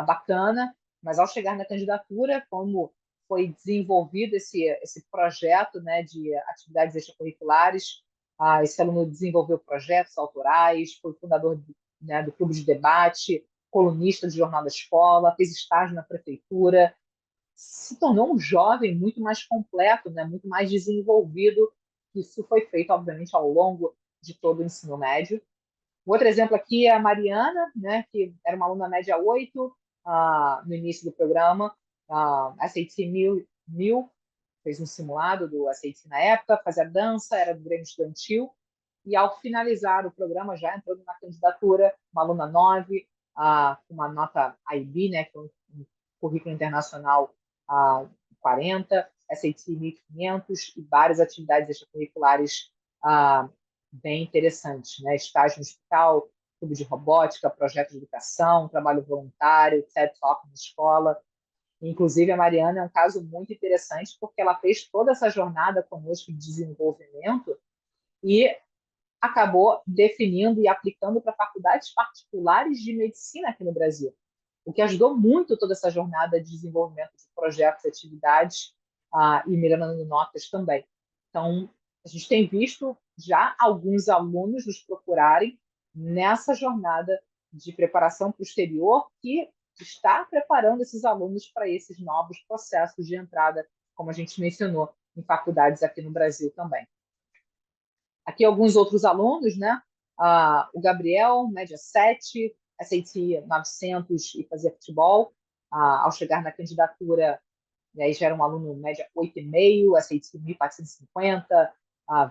bacana, mas ao chegar na candidatura, como foi desenvolvido esse projeto, né, de atividades extracurriculares, esse aluno desenvolveu projetos autorais, foi fundador né, do clube de debate, colunista de jornal da escola, fez estágio na prefeitura, se tornou um jovem muito mais completo, né, muito mais desenvolvido. Isso foi feito, obviamente, ao longo de todo o ensino médio. Outro exemplo aqui é a Mariana, né, que era uma aluna média 8 no início do programa, SAT 1000, fez um simulado do SAT na época, fazia dança, era do Grêmio Estudantil, e ao finalizar o programa, já entrou na candidatura, uma aluna 9, uma nota IB, né, que é um currículo internacional 40, SAT 1500 e várias atividades extracurriculares bem interessantes, né? Estágio no hospital, clube de robótica, projeto de educação, trabalho voluntário, TED Talk na escola. Inclusive, a Mariana é um caso muito interessante porque ela fez toda essa jornada conosco de desenvolvimento e acabou definindo e aplicando para faculdades particulares de medicina aqui no Brasil, o que ajudou muito toda essa jornada de desenvolvimento de projetos e atividades e melhorando notas também. Então, a gente tem visto já alguns alunos nos procurarem nessa jornada de preparação para o exterior que está preparando esses alunos para esses novos processos de entrada, como a gente mencionou, em faculdades aqui no Brasil também. Aqui alguns outros alunos, né? O Gabriel, média 7, SAT 900 e fazia futebol. Ao chegar na candidatura, aí já era um aluno média 8,5, SAT 1.450,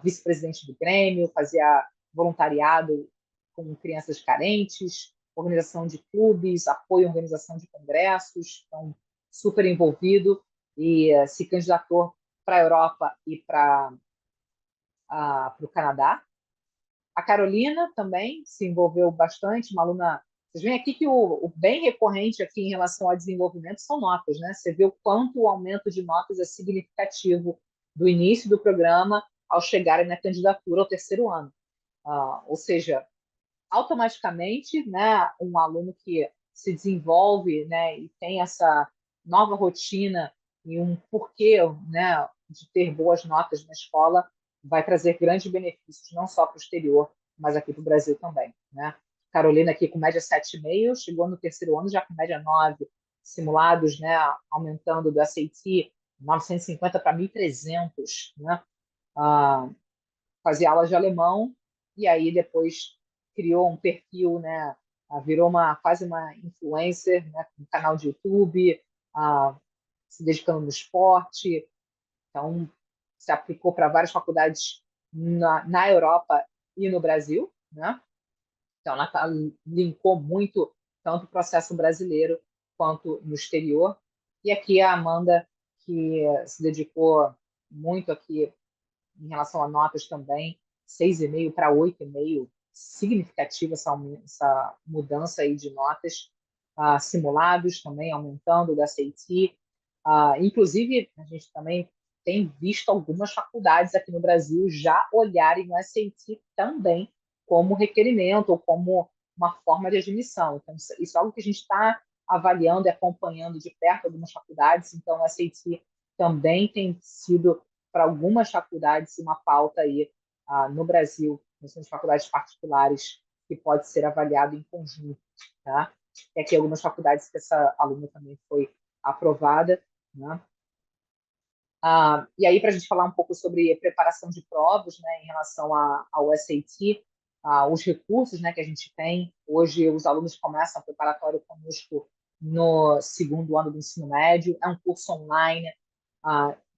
vice-presidente do Grêmio, fazia voluntariado com crianças carentes, organização de clubes, apoio à organização de congressos, então super envolvido e se candidatou para a Europa e para o Canadá. A Carolina também se envolveu bastante, uma aluna. Vocês veem aqui que o bem recorrente aqui em relação ao desenvolvimento são notas, né? Você vê o quanto o aumento de notas é significativo do início do programa ao chegarem na candidatura ao 3º ano. Ou seja, automaticamente, né, um aluno que se desenvolve, né, e tem essa nova rotina e um porquê, né, de ter boas notas na escola, vai trazer grandes benefícios, não só para o exterior, mas aqui para o Brasil também. Né? Carolina aqui com média 7,5, chegou no 3º ano já com média 9, simulados, né, aumentando do SAT 950 para 1.300, né? Fazia aulas de alemão e aí depois criou um perfil, né, virou quase uma influencer, né, com um canal de YouTube, se dedicando no esporte. Então, se aplicou para várias faculdades na Europa e no Brasil, né? Então, ela linkou muito tanto o processo brasileiro quanto no exterior. E aqui a Amanda, que se dedicou muito aqui em relação a notas também, 6,5 para 8,5, significativa essa mudança aí de notas, simulados também aumentando da CIT. Inclusive, a gente também tem visto algumas faculdades aqui no Brasil já olharem o SAT também como requerimento ou como uma forma de admissão. Então, isso é algo que a gente está avaliando e acompanhando de perto algumas faculdades. Então, o SAT também tem sido, para algumas faculdades, uma pauta aí no Brasil, nas faculdades particulares, que pode ser avaliado em conjunto. Tá? E aqui algumas faculdades que essa aluna também foi aprovada. Né? E aí, para a gente falar um pouco sobre preparação de provas, né, em relação ao SAT, os recursos, né, que a gente tem. Hoje, os alunos começam o preparatório conosco no segundo ano do ensino médio. É um curso online.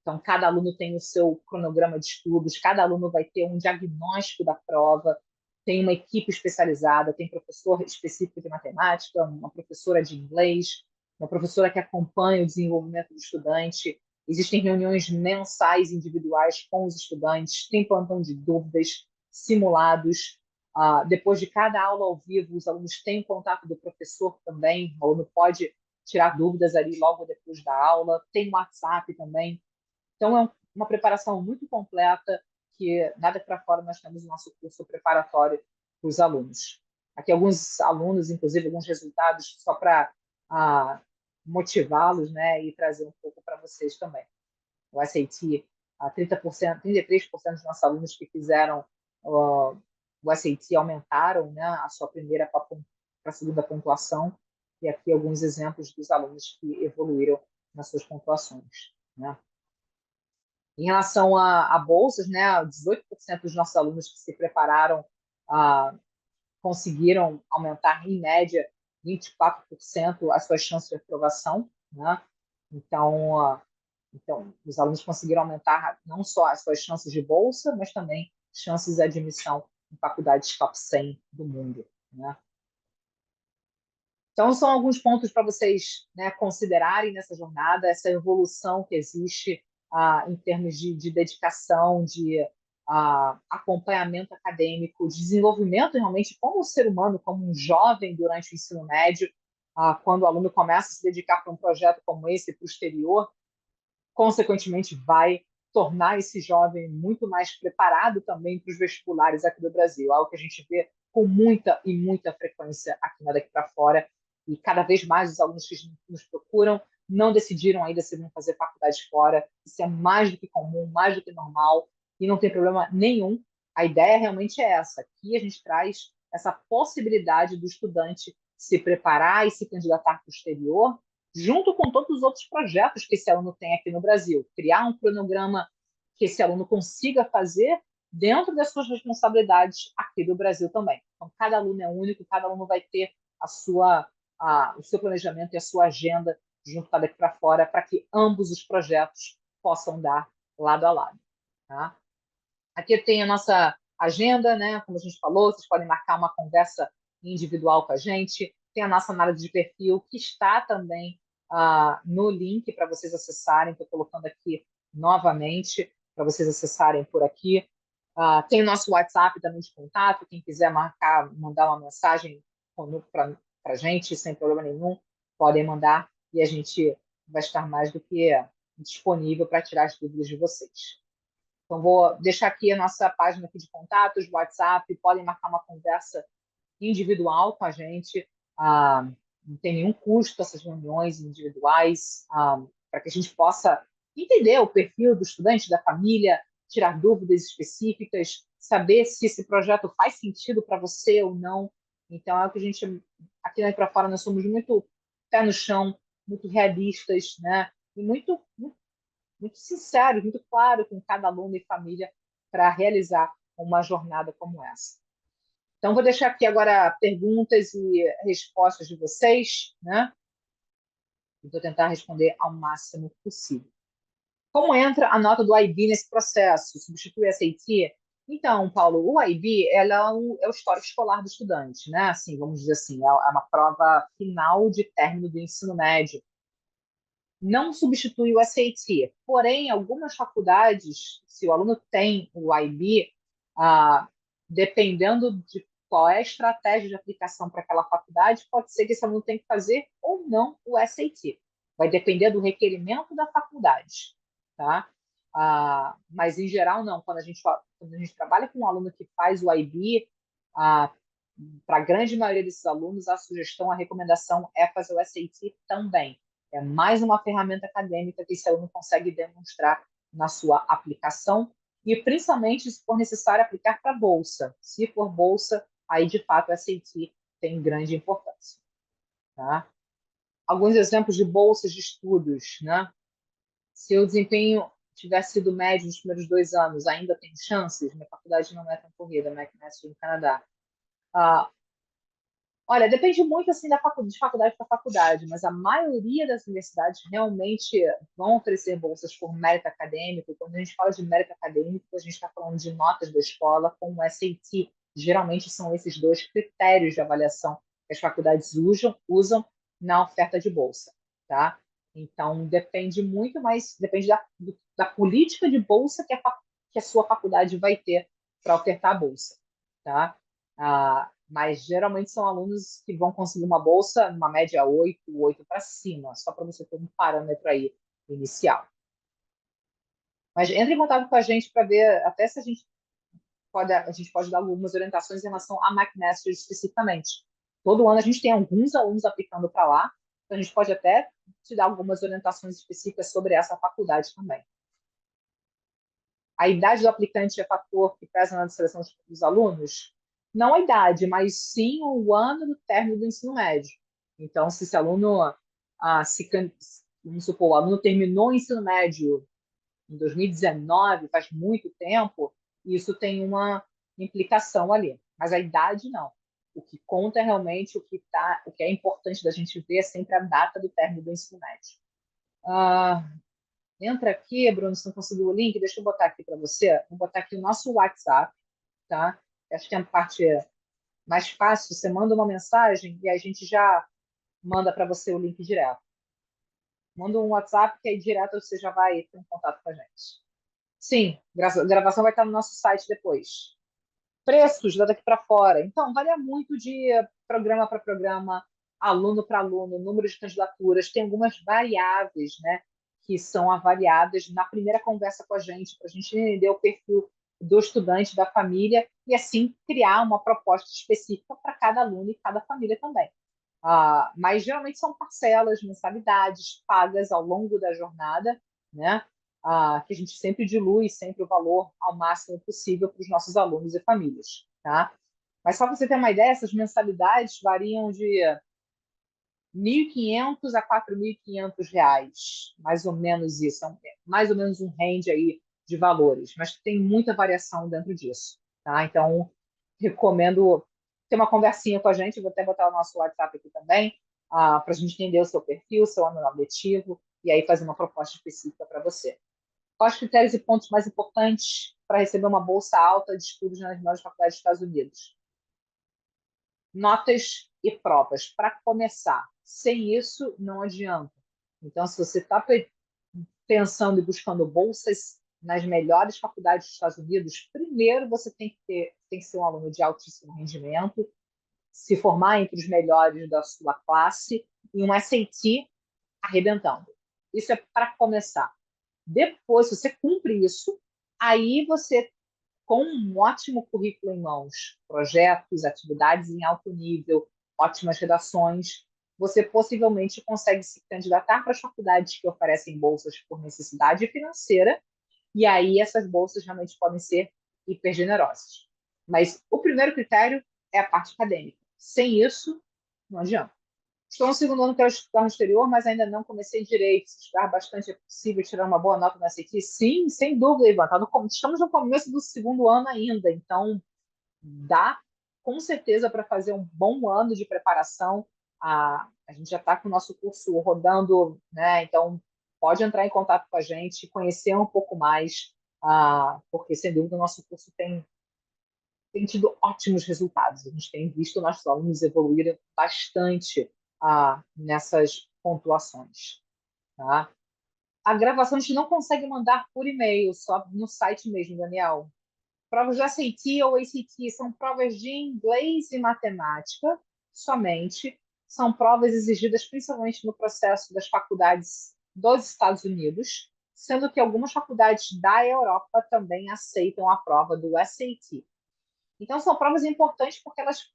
Então, cada aluno tem o seu cronograma de estudos, cada aluno vai ter um diagnóstico da prova, tem uma equipe especializada, tem professor específico de matemática, uma professora de inglês, uma professora que acompanha o desenvolvimento do estudante. Existem reuniões mensais individuais com os estudantes, tem plantão de dúvidas, simulados. Depois de cada aula ao vivo, os alunos têm contato do professor também, o aluno pode tirar dúvidas ali logo depois da aula, tem WhatsApp também. Então, é uma preparação muito completa, que nada para fora nós temos o nosso curso preparatório para os alunos. Aqui alguns alunos, inclusive alguns resultados, só para motivá-los, né, e trazer um pouco para vocês também. O SAT, 30%, 33% dos nossos alunos que fizeram o SAT aumentaram, né, a sua primeira para a segunda pontuação, e aqui alguns exemplos dos alunos que evoluíram nas suas pontuações. Né? Em relação a bolsas, né, 18% dos nossos alunos que se prepararam conseguiram aumentar, em média, 24% as suas chances de aprovação. Né? Então, os alunos conseguiram aumentar não só as suas chances de bolsa, mas também chances de admissão em faculdades top 100 do mundo. Né? Então, são alguns pontos para vocês, né, considerarem nessa jornada, essa evolução que existe em termos de dedicação, de acompanhamento acadêmico, de desenvolvimento realmente como um ser humano, como um jovem durante o ensino médio, quando o aluno começa a se dedicar para um projeto como esse para o exterior, consequentemente vai tornar esse jovem muito mais preparado também para os vestibulares aqui do Brasil, algo que a gente vê com muita e muita frequência aqui na Daqui para Fora, e cada vez mais os alunos que nos procuram não decidiram ainda se vão fazer faculdade fora. Isso é mais do que comum, mais do que normal, e não tem problema nenhum. A ideia realmente é essa. Aqui a gente traz essa possibilidade do estudante se preparar e se candidatar para o exterior, junto com todos os outros projetos que esse aluno tem aqui no Brasil. Criar um cronograma que esse aluno consiga fazer dentro das suas responsabilidades aqui do Brasil também. Então, cada aluno é único, cada aluno vai ter o seu planejamento e a sua agenda junto daqui para fora, para que ambos os projetos possam dar lado a lado. Tá? Aqui tem a nossa agenda, né? Como a gente falou, vocês podem marcar uma conversa individual com a gente. Tem a nossa análise de perfil, que está também no link para vocês acessarem. Estou colocando aqui novamente para vocês acessarem por aqui. Tem o nosso WhatsApp também de contato. Quem quiser marcar, mandar uma mensagem para a gente, sem problema nenhum, podem mandar e a gente vai estar mais do que disponível para tirar as dúvidas de vocês. Então, vou deixar aqui a nossa página aqui de contatos, WhatsApp, podem marcar uma conversa individual com a gente. Não tem nenhum custo essas reuniões individuais, para que a gente possa entender o perfil do estudante, da família, tirar dúvidas específicas, saber se esse projeto faz sentido para você ou não. Então, é o que a gente, aqui para fora, nós somos muito pé no chão, muito realistas, né? E muito sincero, muito claro com cada aluno e família para realizar uma jornada como essa. Então, vou deixar aqui agora perguntas e respostas de vocês, né? E vou tentar responder ao máximo possível. Como entra a nota do IB nesse processo? Substitui a SAT? Então, Paulo, o IB ela é o histórico escolar do estudante, né? Assim, vamos dizer assim, é uma prova final de término do ensino médio. Não substitui o SAT, porém, algumas faculdades, se o aluno tem o IB, ah, dependendo de qual é a estratégia de aplicação para aquela faculdade, pode ser que esse aluno tenha que fazer ou não o SAT. Vai depender do requerimento da faculdade, tá? Mas, em geral, não. Quando a gente trabalha com um aluno que faz o IB, para a grande maioria desses alunos, a sugestão, a recomendação é fazer o SAT também. É mais uma ferramenta acadêmica que esse aluno consegue demonstrar na sua aplicação e, principalmente, se for necessário aplicar para bolsa. Se for bolsa, aí, de fato, o SAT tem grande importância. Tá? Alguns exemplos de bolsas de estudos, né? Se o desempenho tiver sido médio nos primeiros 2 anos, ainda tem chances? Minha faculdade não é tão corrida, McMaster no Canadá. Ah, Olha, depende muito assim de faculdade para faculdade, mas a maioria das universidades realmente vão oferecer bolsas por mérito acadêmico. Quando a gente fala de mérito acadêmico, a gente está falando de notas da escola com o SAT. Geralmente são esses dois critérios de avaliação que as faculdades usam na oferta de bolsa, tá? Então depende muito mais, depende da política de bolsa que a sua faculdade vai ter para ofertar a bolsa, tá? Mas geralmente são alunos que vão conseguir uma bolsa numa média 8, 8 para cima, só para você ter um parâmetro aí inicial. Mas entre em contato com a gente para ver até se a gente pode dar algumas orientações em relação a McMaster especificamente. Todo ano a gente tem alguns alunos aplicando para lá, então a gente pode até te dar algumas orientações específicas sobre essa faculdade também. A idade do aplicante é fator que pesa na seleção dos alunos? Não a idade, mas sim o ano do término do ensino médio. Então, se esse aluno, vamos supor, o aluno terminou o ensino médio em 2019, faz muito tempo, isso tem uma implicação ali. Mas a idade não. O que conta é realmente o que é importante da gente ver é sempre a data do término do ensino médio. Ah, Entra aqui, Bruno, se não conseguiu o link, deixa eu botar aqui para você. Vou botar aqui o nosso WhatsApp, tá? Acho que é a parte mais fácil. Você manda uma mensagem e a gente já manda para você o link direto. Manda um WhatsApp que aí direto você já vai ter um contato com a gente. Sim, a gravação vai estar no nosso site depois. Preços daqui para fora. Então, varia muito de programa para programa, aluno para aluno, número de candidaturas. Tem algumas variáveis, né, que são avaliadas na primeira conversa com a gente, para a gente entender o perfil do estudante, da família, e assim criar uma proposta específica para cada aluno e cada família também. Mas geralmente são parcelas, mensalidades pagas ao longo da jornada, né? Que a gente sempre dilui sempre o valor ao máximo possível para os nossos alunos e famílias, tá? Mas só para você ter uma ideia, essas mensalidades variam de 1.500 a 4.500 reais, mais ou menos isso, mais ou menos um range aí de valores, mas tem muita variação dentro disso, tá? Então, recomendo ter uma conversinha com a gente, vou até botar o nosso WhatsApp aqui também, para a gente entender o seu perfil, seu ano letivo, e aí fazer uma proposta específica para você. Quais os critérios e pontos mais importantes para receber uma bolsa alta de estudos nas melhores faculdades dos Estados Unidos? Notas e provas, para começar. Sem isso, não adianta. Então, se você está pensando e buscando bolsas nas melhores faculdades dos Estados Unidos, primeiro você tem que ser um aluno de altíssimo rendimento, se formar entre os melhores da sua classe e um SAT arrebentando. Isso é para começar. Depois, se você cumpre isso, aí você, com um ótimo currículo em mãos, projetos, atividades em alto nível, ótimas redações, você possivelmente consegue se candidatar para as faculdades que oferecem bolsas por necessidade financeira, e aí essas bolsas realmente podem ser hiper generosas. Mas o primeiro critério é a parte acadêmica. Sem isso, não adianta. Estou no segundo ano que eu estudar no exterior, mas ainda não comecei direito. Se estudar bastante, é possível tirar uma boa nota na SAT? Sim, sem dúvida, Ivan. Estamos no começo do segundo ano ainda, então dá com certeza para fazer um bom ano de preparação. A gente já está com o nosso curso rodando, né? Então pode entrar em contato com a gente, conhecer um pouco mais, porque sem dúvida o nosso curso tem tem tido ótimos resultados. A gente tem visto nossos alunos evoluírem bastante nessas pontuações. Tá? A gravação a gente não consegue mandar por e-mail, só no site mesmo, Daniel. Provas de SAT ou ACT são provas de inglês e matemática somente. São provas exigidas principalmente no processo das faculdades dos Estados Unidos, sendo que algumas faculdades da Europa também aceitam a prova do SAT. Então, são provas importantes porque elas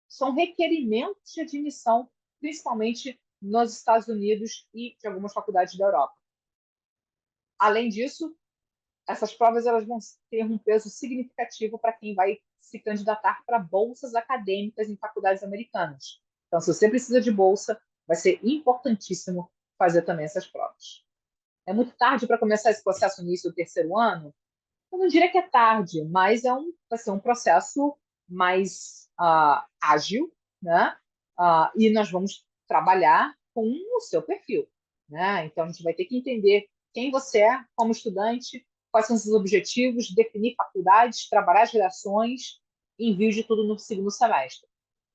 são requerimentos de admissão, principalmente nos Estados Unidos e de algumas faculdades da Europa. Além disso, essas provas elas vão ter um peso significativo para quem vai se candidatar para bolsas acadêmicas em faculdades americanas. Então, se você precisa de bolsa, vai ser importantíssimo fazer também essas provas. É muito tarde para começar esse processo no início do terceiro ano? Eu não diria que é tarde, mas vai ser um processo mais ágil, né? E nós vamos trabalhar com o seu perfil, né? Então, a gente vai ter que entender quem você é como estudante, quais são os seus objetivos, definir faculdades, trabalhar as redações, envio de tudo no segundo semestre.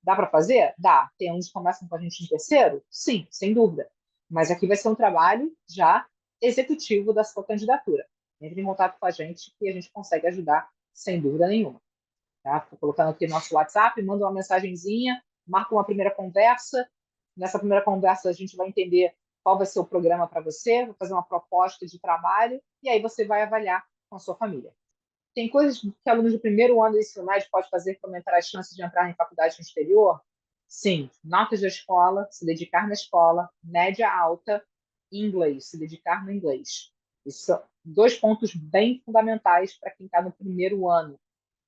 Dá para fazer? Dá. Tem uns que começam com a gente no terceiro? Sim, sem dúvida. Mas aqui vai ser um trabalho já executivo da sua candidatura. Entre em contato com a gente que a gente consegue ajudar sem dúvida nenhuma. Tá? Estou colocando aqui nosso WhatsApp, manda uma mensagenzinha, marca uma primeira conversa. Nessa primeira conversa a gente vai entender qual vai ser o programa para você, vai fazer uma proposta de trabalho e aí você vai avaliar com a sua família. Tem coisas que alunos do primeiro ano do ensino médio podem fazer para aumentar as chances de entrar em faculdade no exterior? Sim, notas da escola, se dedicar na escola, média alta, inglês, se dedicar no inglês. Esses são dois pontos bem fundamentais para quem está no primeiro ano.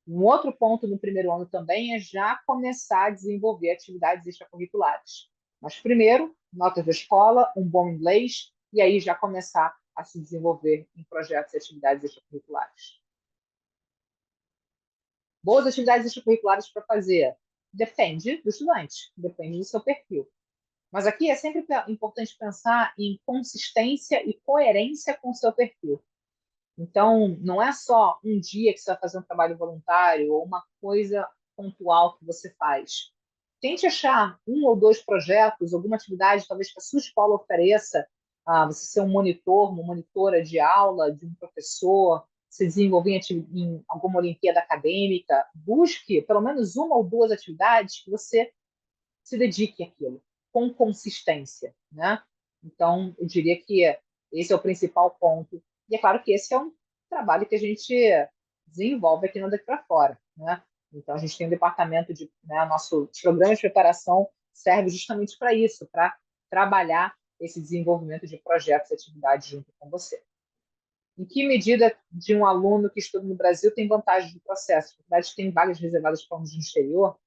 Um outro ponto no primeiro ano também é já começar a desenvolver atividades extracurriculares. Mas primeiro, notas da escola, um bom inglês, e aí já começar a se desenvolver em projetos e atividades extracurriculares. Boas atividades extracurriculares para fazer? Depende do estudante, depende do seu perfil. Mas aqui é sempre importante pensar em consistência e coerência com o seu perfil. Então, não é só um dia que você vai fazer um trabalho voluntário ou uma coisa pontual que você faz. Tente achar um ou dois projetos, alguma atividade, talvez que a sua escola ofereça, você ser um monitor, uma monitora de aula, de um professor, se desenvolver em alguma Olimpíada acadêmica. Busque pelo menos uma ou duas atividades que você se dedique àquilo, com consistência, né? Então, eu diria que esse é o principal ponto. E é claro que esse é um trabalho que a gente desenvolve aqui no Daqui para Fora, né? Então, a gente tem um departamento de, né, nosso programa de preparação serve justamente para isso, para trabalhar esse desenvolvimento de projetos e atividades junto com você. Em que medida de um aluno que estuda no Brasil tem vantagem do processo? As faculdades têm vagas reservadas para alunos no exterior?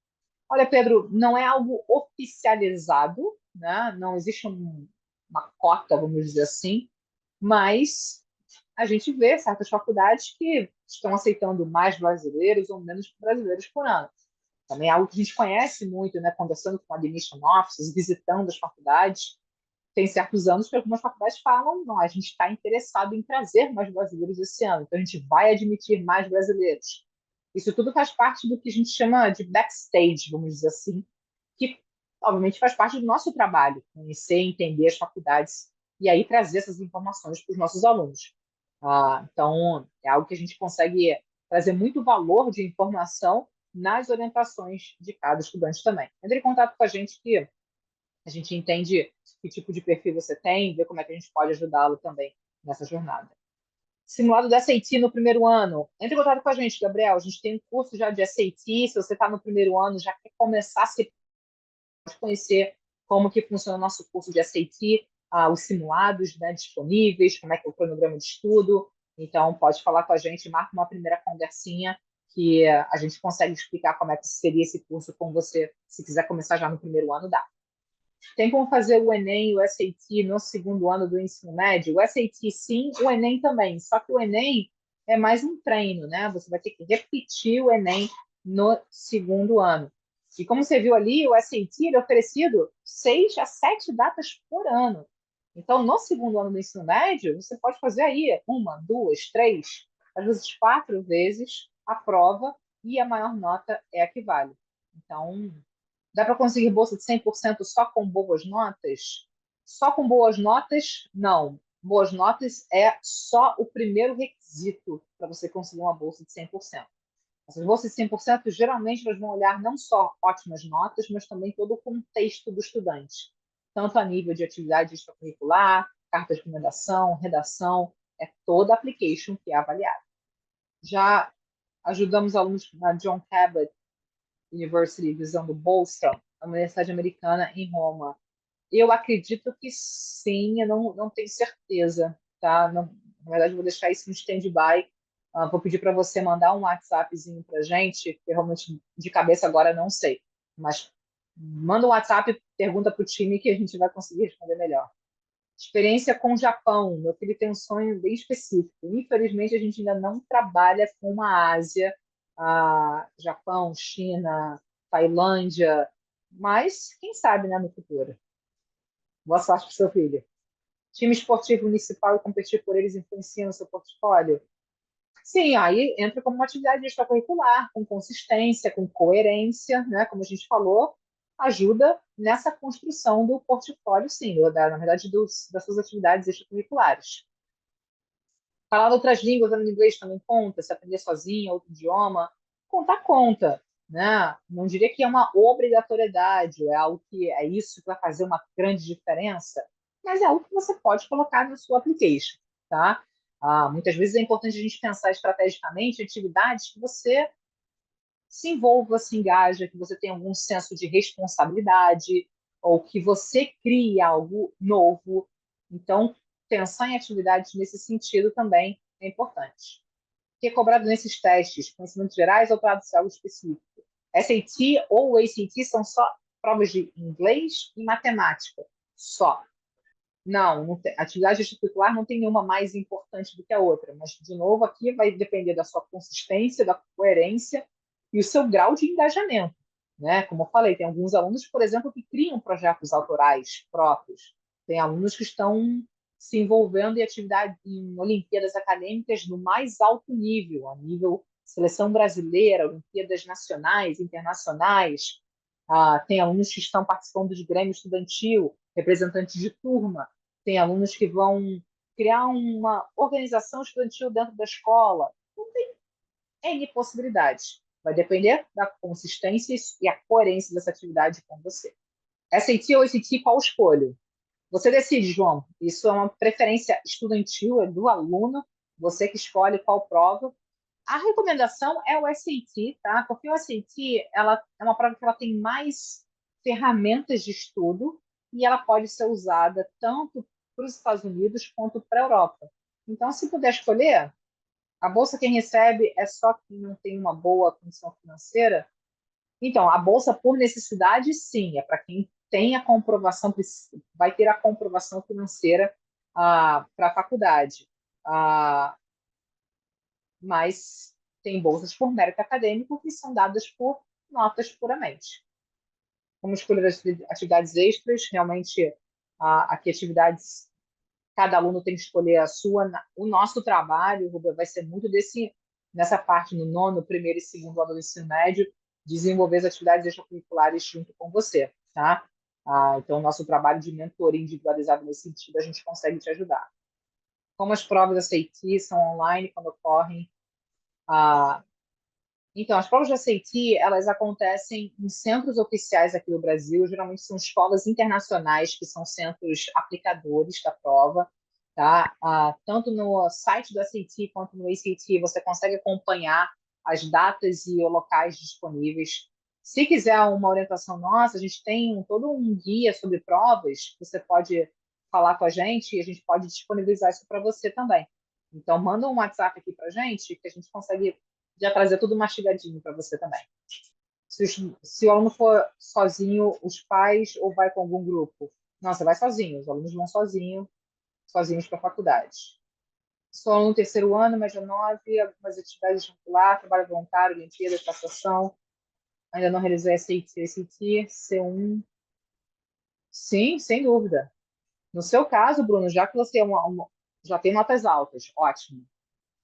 Olha, Pedro, não é algo oficializado, né? Não existe uma cota, vamos dizer assim, mas a gente vê certas faculdades que estão aceitando mais brasileiros ou menos brasileiros por ano. Também é algo que a gente conhece muito, né? Conversando com admission offices, visitando as faculdades. Tem certos anos que algumas faculdades falam, não, a gente está interessado em trazer mais brasileiros esse ano, então a gente vai admitir mais brasileiros. Isso tudo faz parte do que a gente chama de backstage, vamos dizer assim, que obviamente faz parte do nosso trabalho, conhecer, entender as faculdades e aí trazer essas informações para os nossos alunos. Então, é algo que a gente consegue trazer muito valor de informação nas orientações de cada estudante também. Entre em contato com a gente que a gente entende que tipo de perfil você tem, ver como é que a gente pode ajudá-lo também nessa jornada. Simulado do SAT no primeiro ano. Entre em contato com a gente, Gabriel. A gente tem um curso já de SAT. Se você está no primeiro ano, já quer começar a se conhecer como que funciona o nosso curso de SAT, os simulados, né, disponíveis, como é que é o cronograma de estudo. Então, pode falar com a gente, marca uma primeira conversinha que a gente consegue explicar como é que seria esse curso com você. Se quiser começar já no primeiro ano, dá. Tem como fazer o Enem e o SAT no segundo ano do ensino médio? O SAT sim, o Enem também. Só que o Enem é mais um treino, né? Você vai ter que repetir o Enem no segundo ano. E como você viu ali, o SAT ele é oferecido 6 a 7 datas por ano. Então, no segundo ano do ensino médio, você pode fazer aí uma, duas, três, às vezes 4 vezes a prova e a maior nota é a que vale. Então, dá para conseguir bolsa de 100% só com boas notas? Só com boas notas? Não. Boas notas é só o primeiro requisito para você conseguir uma bolsa de 100%. Essas bolsas de 100% geralmente elas vão olhar não só ótimas notas, mas também todo o contexto do estudante, tanto a nível de atividade extracurricular, carta de recomendação, redação, é toda a application que é avaliada. Já ajudamos alunos na John Cabot University visando bolsa, a Universidade Americana em Roma. Eu acredito que sim, eu não tenho certeza, tá? Não, na verdade, eu vou deixar isso no stand-by. Vou pedir para você mandar um WhatsAppzinho para gente, que eu realmente de cabeça agora não sei. Mas manda um WhatsApp e pergunta para o time que a gente vai conseguir responder melhor. Experiência com o Japão. Meu filho tem um sonho bem específico. Infelizmente, a gente ainda não trabalha com a Ásia, Japão, China, Tailândia, mas quem sabe, né, no futuro. Boa sorte para o seu filho. Time esportivo municipal e competir por eles influencia no seu portfólio? Sim, aí entra como uma atividade extracurricular, com consistência, com coerência, né? Como a gente falou, ajuda nessa construção do portfólio, sim, na verdade, das suas atividades extracurriculares. Falar outras línguas, além do inglês, também conta, se aprender sozinho, outro idioma, contar conta, né? Não diria que é uma obrigatoriedade, é algo que é isso que vai fazer uma grande diferença, mas é algo que você pode colocar na sua application, tá? Muitas vezes é importante a gente pensar estrategicamente em atividades que você se envolva, se engaja, que você tenha algum senso de responsabilidade, ou que você crie algo novo. Então, pensar em atividades nesse sentido também é importante. O que é cobrado nesses testes? Conhecimentos gerais ou trata-se de algo específico? SAT ou ACT são só provas de inglês e matemática. Só. Não tem, atividade extracurricular não tem nenhuma mais importante do que a outra, mas, de novo, aqui vai depender da sua consistência, da coerência e o seu grau de engajamento. Né? Como eu falei, tem alguns alunos, por exemplo, que criam projetos autorais próprios. Tem alunos que estão se envolvendo em atividades, em Olimpíadas acadêmicas no mais alto nível, a nível seleção brasileira, Olimpíadas nacionais, internacionais. Tem alunos que estão participando de grêmio estudantil, representantes de turma, tem alunos que vão criar uma organização estudantil dentro da escola. Então, tem N possibilidades. Vai depender da consistência e a coerência dessa atividade com você. SAT ou ACT, qual escolho? Você decide, João. Isso é uma preferência estudantil, é do aluno, você que escolhe qual prova. A recomendação é o SAT, tá? Porque o SAT, ela é uma prova que ela tem mais ferramentas de estudo e ela pode ser usada tanto para os Estados Unidos quanto para a Europa. Então, se puder escolher, a bolsa quem recebe é só quem não tem uma boa condição financeira. Então, a bolsa por necessidade, sim, é para quem tem a comprovação, vai ter a comprovação financeira para a faculdade. Ah, mas tem bolsas por mérito acadêmico que são dadas por notas puramente. Como escolher as atividades extras, realmente aqui atividades, cada aluno tem que escolher a sua, o nosso trabalho, Ruba, vai ser muito nessa parte no nono, primeiro e segundo ano do ensino médio, desenvolver as atividades extracurriculares junto com você, tá? Então, o nosso trabalho de mentoria individualizado nesse sentido, a gente consegue te ajudar. Como as provas da CIT são online quando ocorrem, ah, então, as provas de SAT, elas acontecem em centros oficiais aqui do Brasil, geralmente são escolas internacionais que são centros aplicadores da prova, tá? Tanto no site do SAT quanto no ACT, você consegue acompanhar as datas e os locais disponíveis. Se quiser uma orientação nossa, a gente tem todo um guia sobre provas, você pode falar com a gente e a gente pode disponibilizar isso para você também. Então, manda um WhatsApp aqui para a gente, que a gente consegue já trazer tudo mastigadinho para você também. Se o aluno for sozinho, os pais ou vai com algum grupo? Não, você vai sozinho, os alunos vão sozinhos para a faculdade. Sou aluno terceiro ano, média 9, algumas atividades curriculares, trabalho voluntário, Olimpíadas, passação. Ainda não realizei SAT, ACT, C1. Sim, sem dúvida. No seu caso, Bruno, já que você já tem notas altas, ótimo.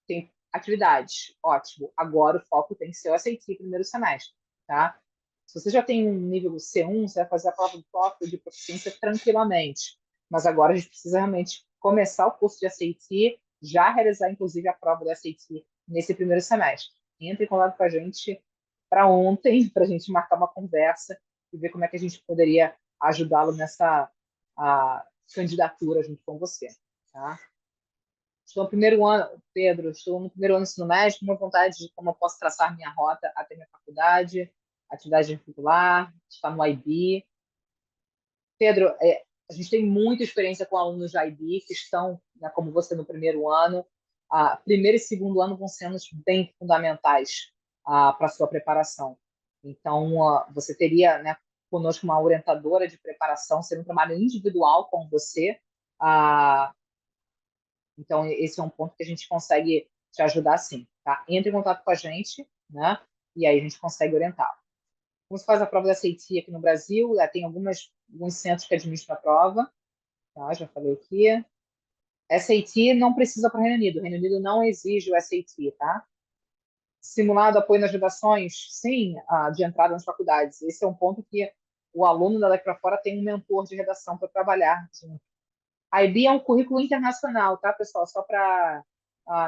Tem atividades, ótimo. Agora o foco tem que ser o SAT primeiro semestre, tá? Se você já tem um nível C1, você vai fazer a prova do TOEFL de proficiência tranquilamente. Mas agora a gente precisa realmente começar o curso de SAT, já realizar, inclusive, a prova do SAT nesse primeiro semestre. Entre em contato com a gente para ontem, para a gente marcar uma conversa e ver como é que a gente poderia ajudá-lo nessa candidatura junto com você. Tá? Estou no primeiro ano, Pedro, estou no primeiro ano do ensino médio, com uma vontade de como eu posso traçar minha rota até minha faculdade, atividade curricular, está no IB. Pedro, a gente tem muita experiência com alunos de IB que estão, né, como você, no primeiro ano. Primeiro e segundo ano vão sendo bem fundamentais para a sua preparação. Então, você teria, né, conosco uma orientadora de preparação, seria um trabalho individual com você. Ah, então, esse é um ponto que a gente consegue te ajudar sim, tá? Entre em contato com a gente, né? E aí a gente consegue orientar. Como se faz a prova da SAT aqui no Brasil, tem alguns centros que administram a prova, tá? Já falei aqui. SAT não precisa para o Reino Unido. O Reino Unido não exige o SAT, tá? Simulado apoio nas redações, sim, de entrada nas faculdades. Esse é um ponto que o aluno daqui para fora tem um mentor de redação para trabalhar junto. A IB é um currículo internacional, tá, pessoal? Só para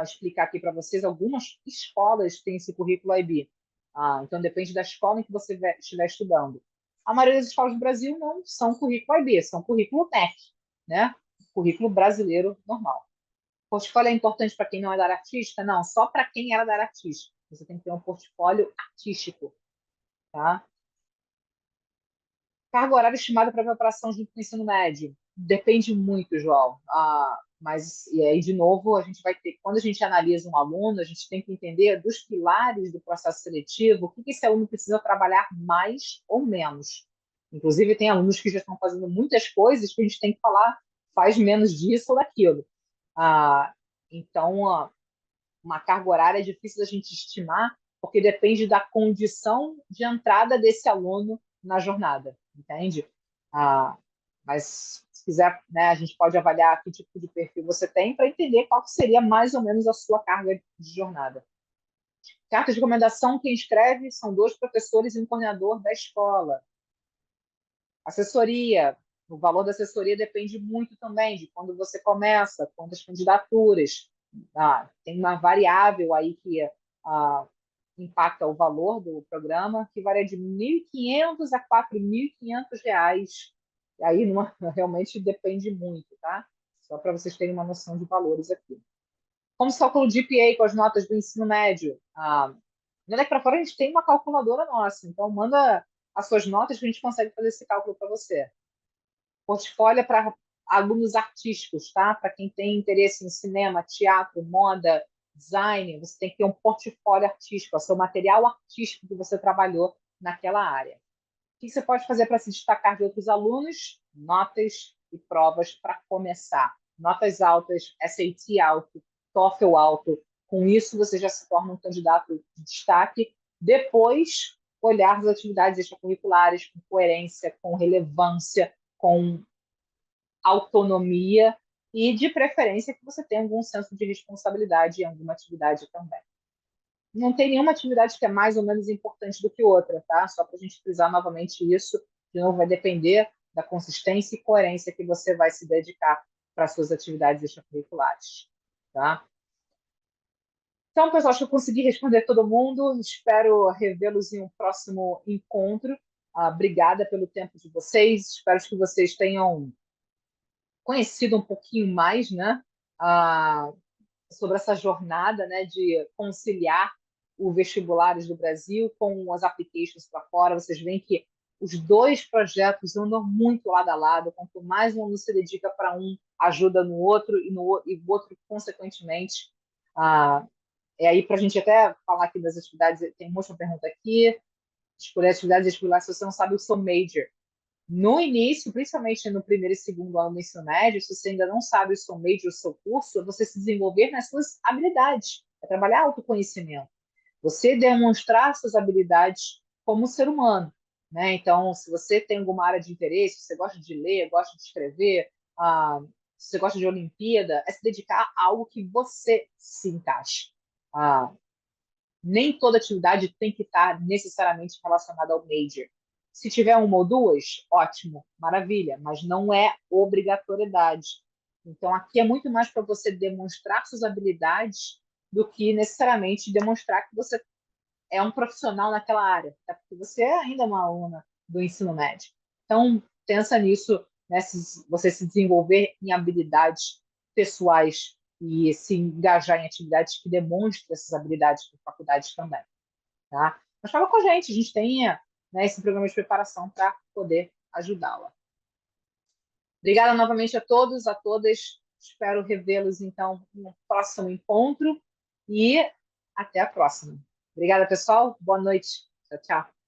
explicar aqui para vocês, algumas escolas têm esse currículo IB. Então, depende da escola em que você estiver estudando. A maioria das escolas do Brasil não são currículo IB, são currículo MEC, né? Currículo brasileiro normal. Portfólio é importante para quem não é da área artística? Não, só para quem era da área artística. Você tem que ter um portfólio artístico, tá? Carga horária estimada para preparação junto com o ensino médio. Depende muito, João. Mas, e aí, de novo, a gente vai ter, quando a gente analisa um aluno, a gente tem que entender dos pilares do processo seletivo, o que esse aluno precisa trabalhar mais ou menos. Inclusive, tem alunos que já estão fazendo muitas coisas que a gente tem que falar, faz menos disso ou daquilo. Ah, então, uma carga horária é difícil da gente estimar, porque depende da condição de entrada desse aluno na jornada, entende? Ah, mas, se quiser, né, a gente pode avaliar que tipo de perfil você tem para entender qual seria mais ou menos a sua carga de jornada. Carta de recomendação, quem escreve são dois professores e um coordenador da escola. Assessoria, o valor da assessoria depende muito também de quando você começa, quantas candidaturas. Tem uma variável aí que impacta o valor do programa, que varia de 1.500 a 4.500 reais. E aí realmente depende muito, tá? Só para vocês terem uma noção de valores aqui. Como se calcula o GPA com as notas do ensino médio? Daqui para fora a gente tem uma calculadora nossa, então manda as suas notas que a gente consegue fazer esse cálculo para você. Portfólio para alunos artísticos, tá? Para quem tem interesse em cinema, teatro, moda, design, você tem que ter um portfólio artístico, o seu material artístico que você trabalhou naquela área. O que você pode fazer para se destacar de outros alunos? Notas e provas para começar. Notas altas, SAT alto, TOEFL alto. Com isso, você já se torna um candidato de destaque. Depois, olhar as atividades extracurriculares com coerência, com relevância, com autonomia e, de preferência, que você tenha algum senso de responsabilidade em alguma atividade também. Não tem nenhuma atividade que é mais ou menos importante do que outra, tá? Só para a gente frisar novamente isso. De novo, vai depender da consistência e coerência que você vai se dedicar para as suas atividades extracurriculares, tá? Então, pessoal, acho que eu consegui responder todo mundo. Espero revê-los em um próximo encontro. Obrigada pelo tempo de vocês. Espero que vocês tenham conhecido um pouquinho mais, né, sobre essa jornada, né, de conciliar o vestibulares do Brasil com as applications para fora. Vocês veem que os dois projetos andam muito lado a lado. Quanto mais um se dedica para um, ajuda no outro e o outro, consequentemente. É aí para a gente até falar aqui das atividades. Tem uma pergunta aqui. Escolher atividades vestibulares se você não sabe o seu major. No início, principalmente no primeiro e segundo ano do ensino médio, se você ainda não sabe o seu major, o seu curso, é você se desenvolver nas suas habilidades, é trabalhar autoconhecimento. Você demonstrar suas habilidades como ser humano, né? Então, se você tem alguma área de interesse, se você gosta de ler, gosta de escrever, se você gosta de Olimpíada, é se dedicar a algo que você se encaixe. Nem toda atividade tem que estar necessariamente relacionada ao major. Se tiver uma ou duas, ótimo, maravilha, mas não é obrigatoriedade. Então, aqui é muito mais para você demonstrar suas habilidades do que necessariamente demonstrar que você é um profissional naquela área, tá? Porque você é ainda uma aluna do ensino médio. Então, pensa nisso, né? Se você se desenvolver em habilidades pessoais e se engajar em atividades que demonstrem essas habilidades para faculdades também, tá? Mas fala com a gente tem, né, esse programa de preparação para poder ajudá-la. Obrigada novamente a todos, a todas. Espero revê-los, então, no próximo encontro e até a próxima. Obrigada, pessoal. Boa noite. Tchau, tchau.